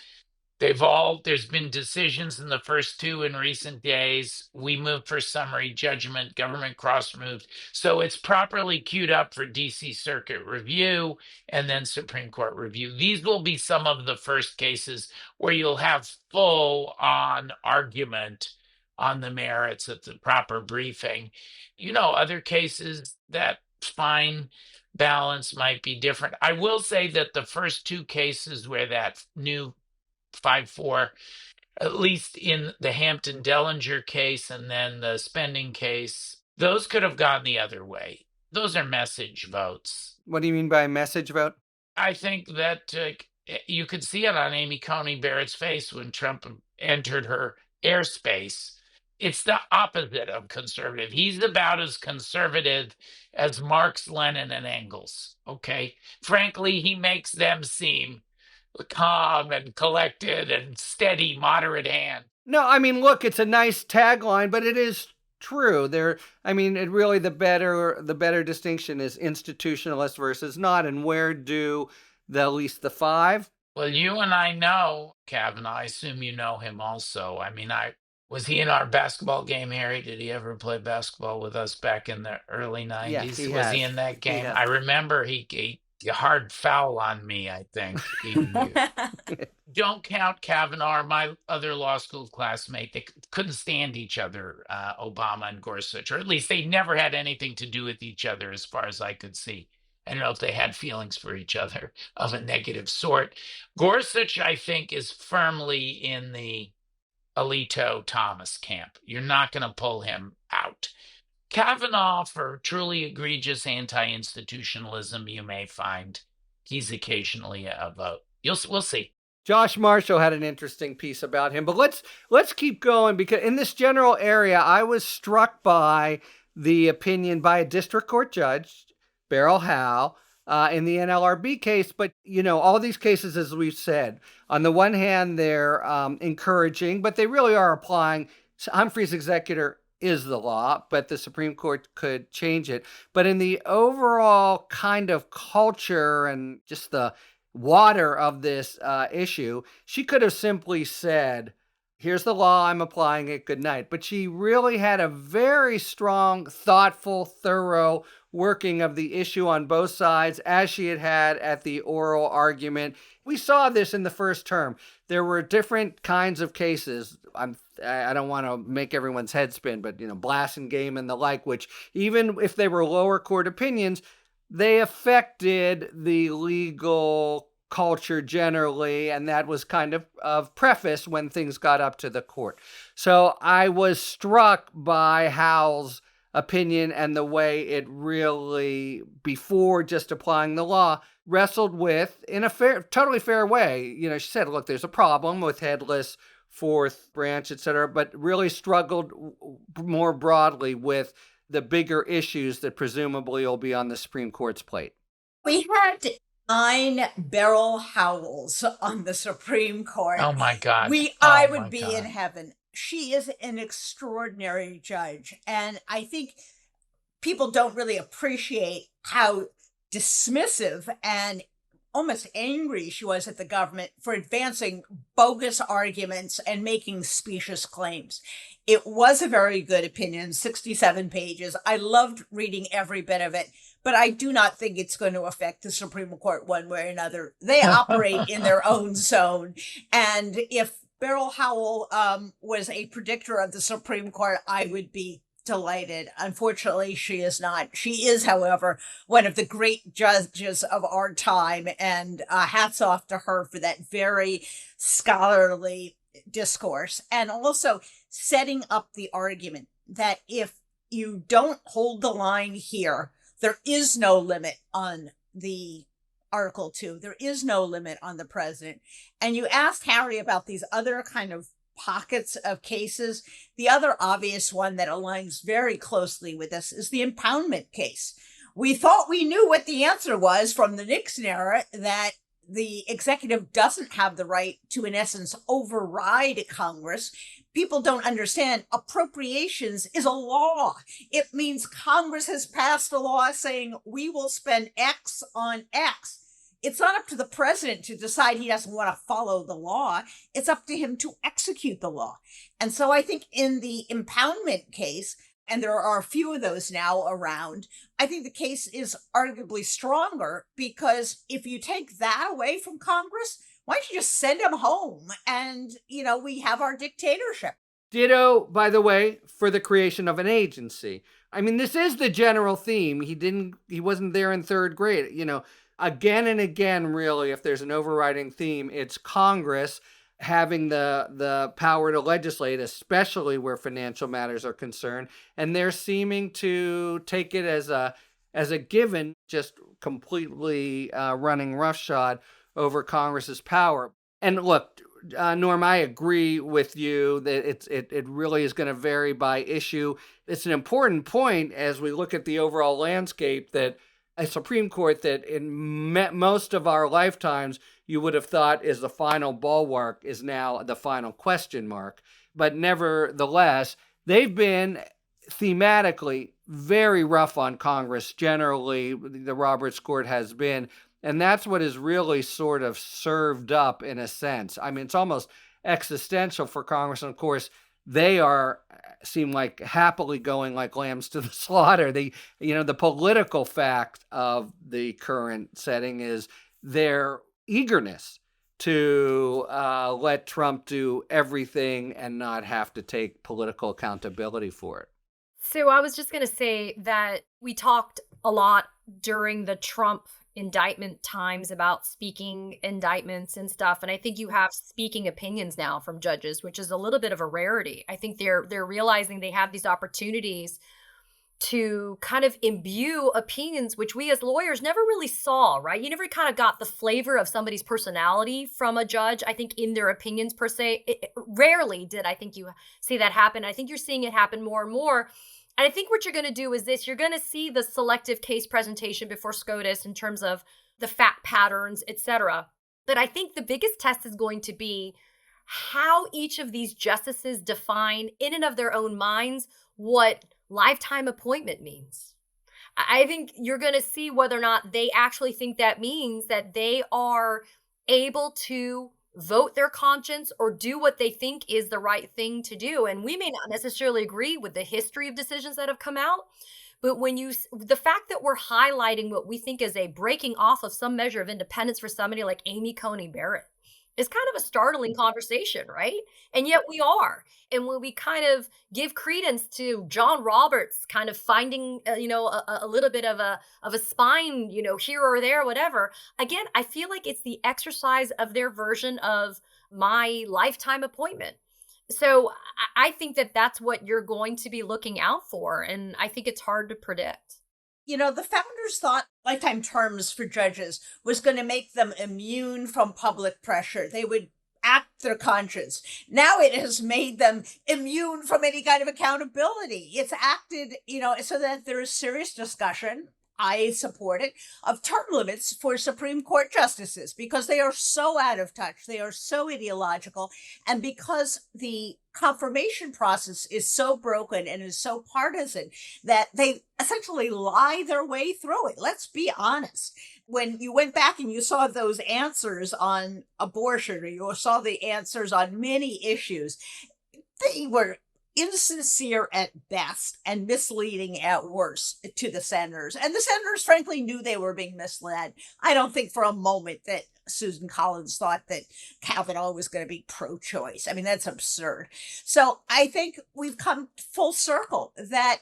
There's been decisions in the first 2 in recent days. We moved for summary judgment, government cross moved. So it's properly queued up for DC Circuit review and then Supreme Court review. These will be some of the first cases where you'll have full on argument on the merits at the proper briefing. Other cases that fine balance might be different. I will say that the first two cases where that new 5-4, at least in the Hampton Dellinger case and then the spending case, those could have gone the other way. Those are message votes. What do you mean by message vote? I think that you could see it on Amy Coney Barrett's face when Trump entered her airspace. It's the opposite of conservative. He's about as conservative as Marx, Lenin, and Engels. Okay. Frankly, he makes them seem calm and collected and steady, moderate hand. No, I mean, look, it's a nice tagline, but it is true. The better distinction is institutionalist versus not, and where do at least the five? Well, you and I know Kavanaugh. I assume you know him also. Was he in our basketball game, Harry? Did he ever play basketball with us back in the early 90s? Yes, he Was has. he in that game? has. I remember he hard foul on me, I think. Don't count Kavanaugh or my other law school classmate. They couldn't stand each other, Obama and Gorsuch, or at least they never had anything to do with each other as far as I could see. I don't know if they had feelings for each other of a negative sort. Gorsuch, I think, is firmly in the Alito Thomas camp. You're not going to pull him out. Kavanaugh, for truly egregious anti-institutionalism, you may find he's occasionally a vote. We'll see. Josh Marshall had an interesting piece about him, but let's keep going, because in this general area, I was struck by the opinion by a district court judge, Beryl Howe, in the NLRB case. But, all these cases, as we've said, on the one hand, they're encouraging, but they really are applying Humphrey's executor is the law, but the Supreme Court could change it. But in the overall kind of culture and just the water of this issue, she could have simply said, here's the law, I'm applying it, good night. But she really had a very strong, thoughtful, thorough working of the issue on both sides, as she had at the oral argument. We saw this in the first term. There were different kinds of cases. I don't want to make everyone's head spin, but, Blasingame and the like, which even if they were lower court opinions, they affected the legal culture generally, and that was kind of preface when things got up to the court. So I was struck by Howe's opinion and the way it really, before just applying the law, wrestled with, in a totally fair way. She said, look, there's a problem with headless fourth branch, et cetera, but really struggled more broadly with the bigger issues that presumably will be on the Supreme Court's plate. We had 9 Beryl Howells on the Supreme Court. Oh my God. I would be in heaven. She is an extraordinary judge. And I think people don't really appreciate how dismissive and almost angry she was at the government for advancing bogus arguments and making specious claims. It was a very good opinion, 67 pages. I loved reading every bit of it, but I do not think it's going to affect the Supreme Court one way or another. They operate in their own zone. And if Beryl Howell was a predictor of the Supreme Court, I would be delighted. Unfortunately, she is not. She is, however, one of the great judges of our time, and hats off to her for that very scholarly discourse, and also setting up the argument that if you don't hold the line here, there is no limit on the Article 2. There is no limit on the president. And you asked Harry about these other kind of pockets of cases. The other obvious one that aligns very closely with this is the impoundment case. We thought we knew what the answer was from the Nixon era, that the executive doesn't have the right to, in essence, override Congress. People don't understand appropriations is a law. It means Congress has passed a law saying we will spend X on X. It's not up to the president to decide he doesn't want to follow the law. It's up to him to execute the law. And so I think in the impoundment case, and there are a few of those now around, I think the case is arguably stronger, because if you take that away from Congress, why don't you just send them home and, we have our dictatorship? Ditto, by the way, for the creation of an agency. I mean, this is the general theme. He wasn't there in third grade. Again and again, really, if there's an overriding theme, it's Congress having the power to legislate, especially where financial matters are concerned. And they're seeming to take it as a given, just completely running roughshod over Congress's power. And look, Norm, I agree with you that it really is going to vary by issue. It's an important point as we look at the overall landscape that a Supreme Court that in most of our lifetimes you would have thought is the final bulwark is now the final question mark. But nevertheless, they've been thematically very rough on Congress. Generally, the Roberts Court has been. And that's what is really sort of served up in a sense. I mean, it's almost existential for Congress. And of course, they seem like happily going like lambs to the slaughter. The political fact of the current setting is their eagerness to let Trump do everything and not have to take political accountability for it. So I was just going to say that we talked a lot during the Trump indictment times about speaking indictments and stuff, and I think you have speaking opinions now from judges, which is a little bit of a rarity. I think they're realizing they have these opportunities to kind of imbue opinions which we as lawyers never really saw, right? You never kind of got the flavor of somebody's personality from a judge, I think, in their opinions per se. Rarely did I think you see that happen. I think you're seeing it happen more and more. And I think what you're going to do is this. You're going to see the selective case presentation before SCOTUS in terms of the fact patterns, etc. But I think the biggest test is going to be how each of these justices define in and of their own minds what lifetime appointment means. I think you're going to see whether or not they actually think that means that they are able to vote their conscience or do what they think is the right thing to do. And we may not necessarily agree with the history of decisions that have come out, but the fact that we're highlighting what we think is a breaking off of some measure of independence for somebody like Amy Coney Barrett is kind of a startling conversation, right? And yet we are. And when we kind of give credence to John Roberts kind of finding, a little bit of a spine, here or there, whatever, again, I feel like it's the exercise of their version of my lifetime appointment. So I think that that's what you're going to be looking out for. And I think it's hard to predict. The founders thought lifetime terms for judges was going to make them immune from public pressure. They would act their conscience. Now it has made them immune from any kind of accountability. It's acted, so that there is serious discussion. I support it, of term limits for Supreme Court justices because they are so out of touch. They are so ideological. And because the confirmation process is so broken and is so partisan that they essentially lie their way through it. Let's be honest. When you went back and you saw those answers on abortion, or you saw the answers on many issues, they were insincere at best and misleading at worst to the senators. And the senators, frankly, knew they were being misled. I don't think for a moment that Susan Collins thought that Kavanaugh was going to be pro-choice. I mean, that's absurd. So I think we've come full circle that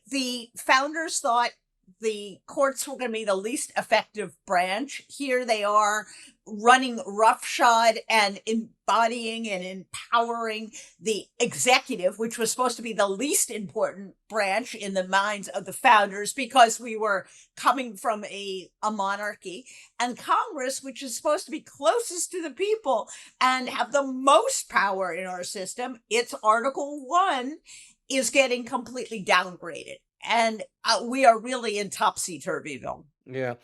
the founders thought the courts were going to be the least effective branch. Here they are running roughshod and embodying and empowering the executive, which was supposed to be the least important branch in the minds of the founders because we were coming from a monarchy, and Congress, which is supposed to be closest to the people and have the most power in our system, its Article 1 is getting completely downgraded. And we are really in topsy-turvyville. Yeah.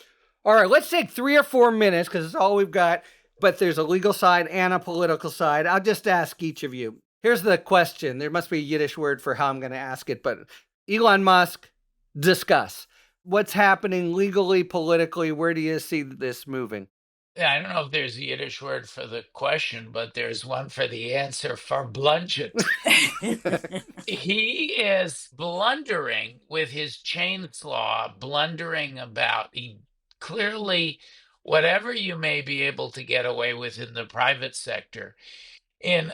All right, let's take 3 or 4 minutes because it's all we've got. But there's a legal side and a political side. I'll just ask each of you. Here's the question. There must be a Yiddish word for how I'm going to ask it. But Elon Musk, discuss. What's happening legally, politically? Where do you see this moving? Yeah, I don't know if there's a Yiddish word for the question, but there's one for the answer, verbludget. He is blundering with his chainsaw, blundering about. He clearly, whatever you may be able to get away with in the private sector, in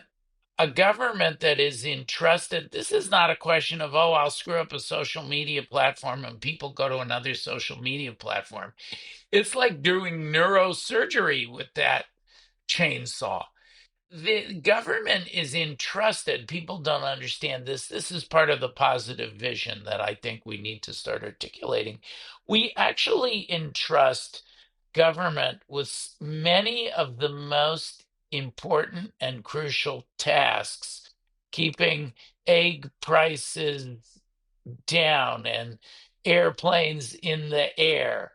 A government that is entrusted, this is not a question of, oh, I'll screw up a social media platform and people go to another social media platform. It's like doing neurosurgery with that chainsaw. The government is entrusted. People don't understand this. This is part of the positive vision that I think we need to start articulating. We actually entrust government with many of the most important and crucial tasks, keeping egg prices down and airplanes in the air,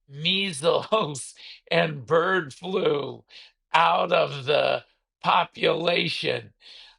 measles and bird flu out of the population,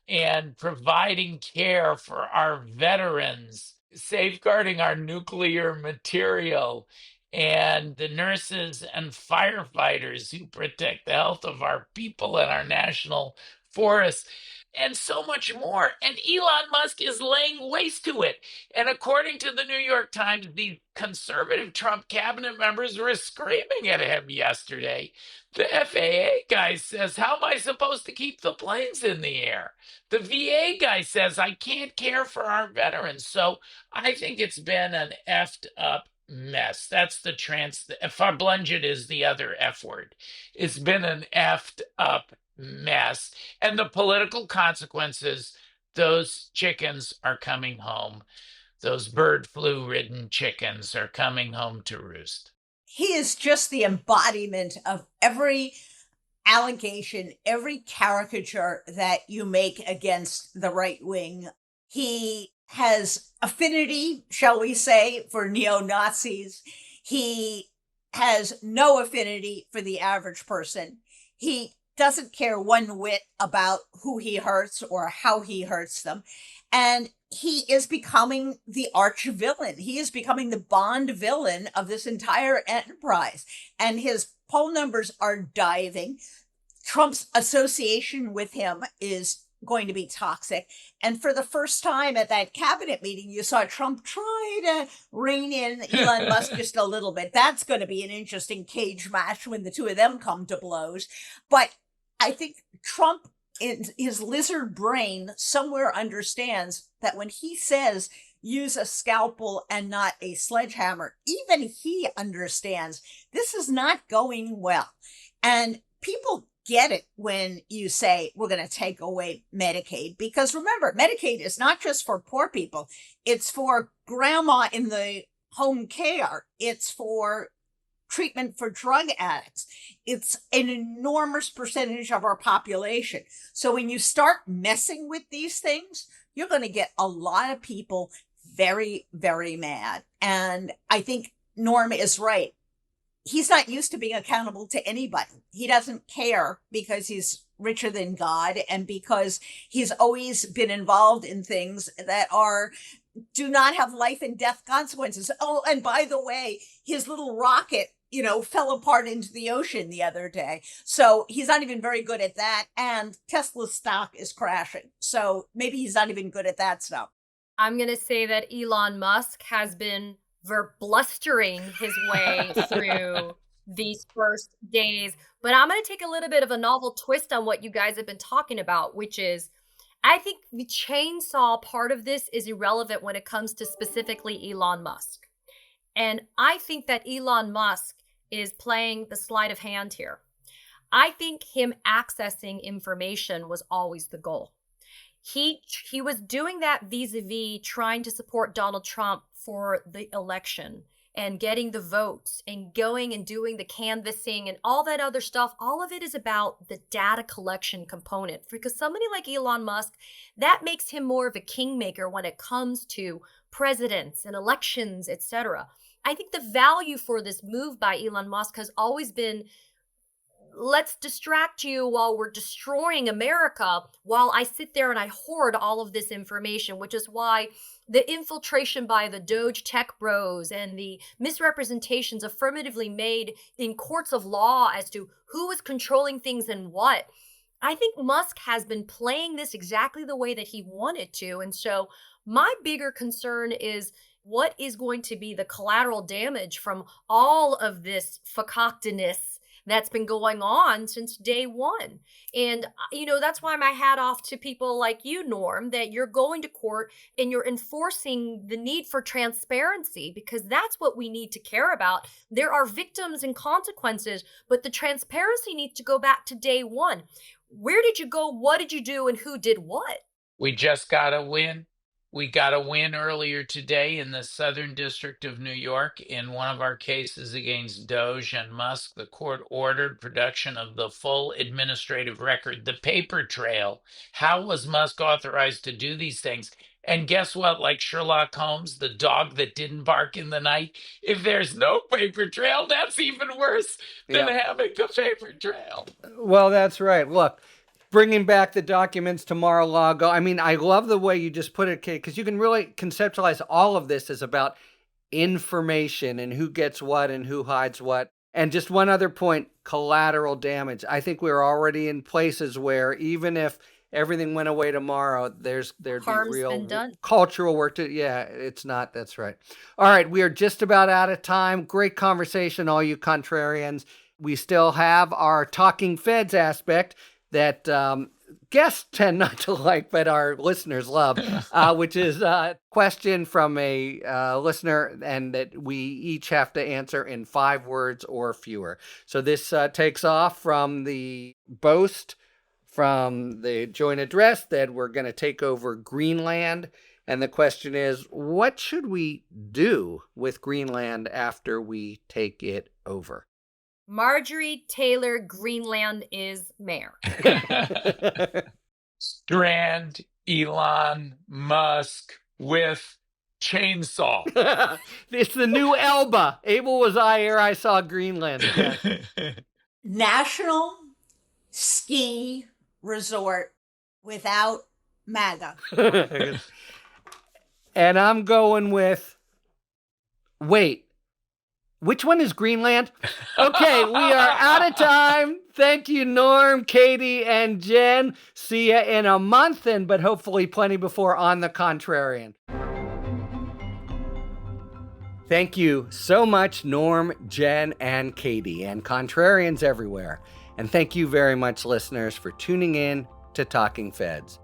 and providing care for our veterans, safeguarding our nuclear material, and the nurses and firefighters who protect the health of our people and our national forests, and so much more. And Elon Musk is laying waste to it. And according to the New York Times, the conservative Trump cabinet members were screaming at him yesterday. The FAA guy says, how am I supposed to keep the planes in the air? The VA guy says, I can't care for our veterans. So I think it's been an effed up mess. That's the farblunged is the other F word. It's been an effed up mess. And the political consequences, those chickens are coming home. Those bird flu ridden chickens are coming home to roost. He is just the embodiment of every allegation, every caricature that you make against the right wing. He has affinity, shall we say, for neo-Nazis. He has no affinity for the average person. He doesn't care one whit about who he hurts or how he hurts them. And he is becoming the arch villain. He is becoming the Bond villain of this entire enterprise. And his poll numbers are diving. Trump's association with him is going to be toxic. And for the first time at that cabinet meeting, you saw Trump try to rein in Elon Musk just a little bit. That's going to be an interesting cage match when the two of them come to blows. But I think Trump, in his lizard brain, somewhere understands that when he says use a scalpel and not a sledgehammer, even he understands this is not going well. And people get it when you say we're going to take away Medicaid, because remember, Medicaid is not just for poor people. It's for grandma in the home care. It's for treatment for drug addicts. It's an enormous percentage of our population. So when you start messing with these things, you're going to get a lot of people very, very mad. And I think Norm is right. He's not used to being accountable to anybody. He doesn't care because he's richer than God and because he's always been involved in things that do not have life and death consequences. Oh, and by the way, his little rocket, fell apart into the ocean the other day. So he's not even very good at that. And Tesla's stock is crashing. So maybe he's not even good at that stuff. I'm going to say that Elon Musk has been blustering his way through these first days. But I'm going to take a little bit of a novel twist on what you guys have been talking about, which is I think the chainsaw part of this is irrelevant when it comes to specifically Elon Musk. And I think that Elon Musk is playing the sleight of hand here. I think him accessing information was always the goal. He was doing that vis-a-vis trying to support Donald Trump for the election and getting the votes and going and doing the canvassing and all that other stuff. All of it is about the data collection component, because somebody like Elon Musk, that makes him more of a kingmaker when it comes to presidents and elections, etc. I think the value for this move by Elon Musk has always been, let's distract you while we're destroying America, while I sit there and I hoard all of this information, which is why the infiltration by the Doge tech bros and the misrepresentations affirmatively made in courts of law as to who is controlling things and what. I think Musk has been playing this exactly the way that he wanted to. And so my bigger concern is what is going to be the collateral damage from all of this fakaktiness that's been going on since day one. And, that's why my hat off to people like you, Norm, that you're going to court and you're enforcing the need for transparency, because that's what we need to care about. There are victims and consequences, but the transparency needs to go back to day one. Where did you go? What did you do? And who did what? We just got a win. We got a win earlier today in the Southern District of New York in one of our cases against Doge and Musk. The court ordered production of the full administrative record, the paper trail. How was Musk authorized to do these things? And guess what? Like Sherlock Holmes, the dog that didn't bark in the night, if there's no paper trail, that's even worse than having a paper trail. Well, that's right. Look, bringing back the documents to Mar-a-Lago. I mean, I love the way you just put it, Kate, because you can really conceptualize all of this as about information and who gets what and who hides what. And just one other point, collateral damage. I think we're already in places where even if everything went away tomorrow, there'd Harm's be real been done. cultural work to, it's not, that's right. All right, we are just about out of time. Great conversation, all you contrarians. We still have our Talking Feds aspect that guests tend not to like, but our listeners love, which is a question from a listener, and that we each have to answer in 5 words or fewer. So this takes off from the boast from the joint address that we're going to take over Greenland. And the question is, what should we do with Greenland after we take it over? Marjorie Taylor Greenland is mayor. Strand Elon Musk with chainsaw. It's the new Elba. Abel was I ere I saw Greenland. National ski resort without MAGA. And I'm going with, wait, which one is Greenland? Okay, we are out of time. Thank you, Norm, Katie, and Jen. See ya in a month, but hopefully plenty before on The Contrarian. Thank you so much, Norm, Jen, and Katie, and contrarians everywhere. And thank you very much, listeners, for tuning in to Talking Feds.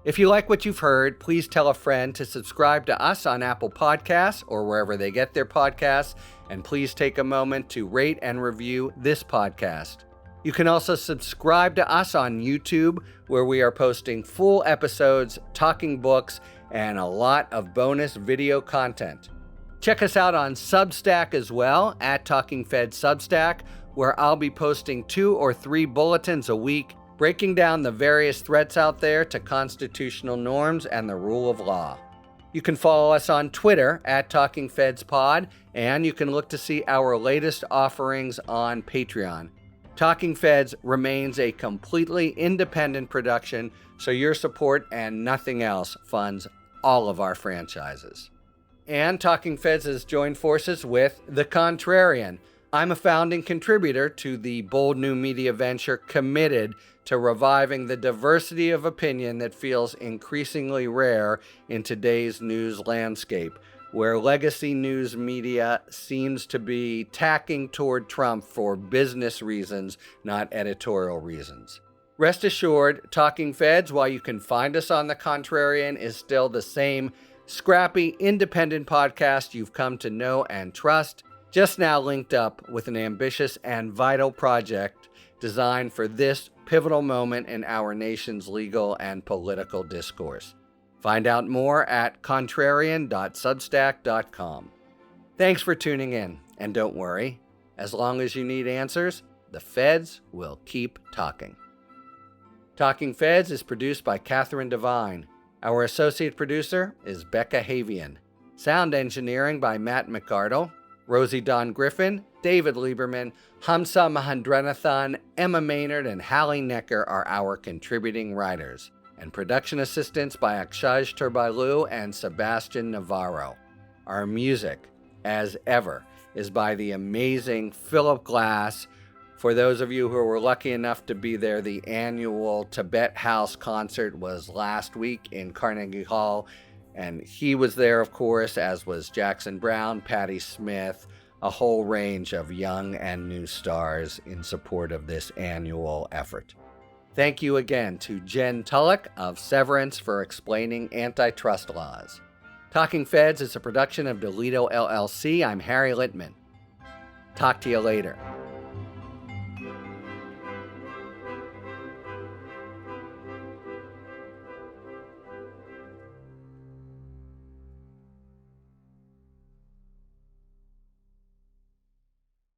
If you like what you've heard, please tell a friend to subscribe to us on Apple Podcasts or wherever they get their podcasts, and please take a moment to rate and review this podcast. You can also subscribe to us on YouTube, where we are posting full episodes, talking books, and a lot of bonus video content. Check us out on Substack as well, at Talking Fed Substack, where I'll be posting 2 or 3 bulletins a week, breaking down the various threats out there to constitutional norms and the rule of law. You can follow us on Twitter at Talking Feds Pod, and you can look to see our latest offerings on Patreon. Talking Feds remains a completely independent production, so your support and nothing else funds all of our franchises. And Talking Feds has joined forces with The Contrarian. I'm a founding contributor to the bold new media venture committed to reviving the diversity of opinion that feels increasingly rare in today's news landscape, where legacy news media seems to be tacking toward Trump for business reasons, not editorial reasons. Rest assured, Talking Feds, while you can find us on The Contrarian, is still the same scrappy, independent podcast you've come to know and trust, just now linked up with an ambitious and vital project designed for this pivotal moment in our nation's legal and political discourse. Find out more at contrarian.substack.com. Thanks for tuning in, and don't worry, as long as you need answers, the Feds will keep talking. Talking Feds is produced by Catherine Devine. Our associate producer is Becca Havian. Sound engineering by Matt McArdle. Rosie Don Griffin, David Lieberman, Hamza Mahendranathan, Emma Maynard, and Hallie Necker are our contributing writers. And production assistance by Akshaj Turbailu and Sebastian Navarro. Our music, as ever, is by the amazing Philip Glass. For those of you who were lucky enough to be there, the annual Tibet House concert was last week in Carnegie Hall. And he was there, of course, as was Jackson Brown, Patti Smith, a whole range of young and new stars in support of this annual effort. Thank you again to Jen Tulloch of Severance for explaining antitrust laws. Talking Feds is a production of Delito LLC. I'm Harry Littman. Talk to you later.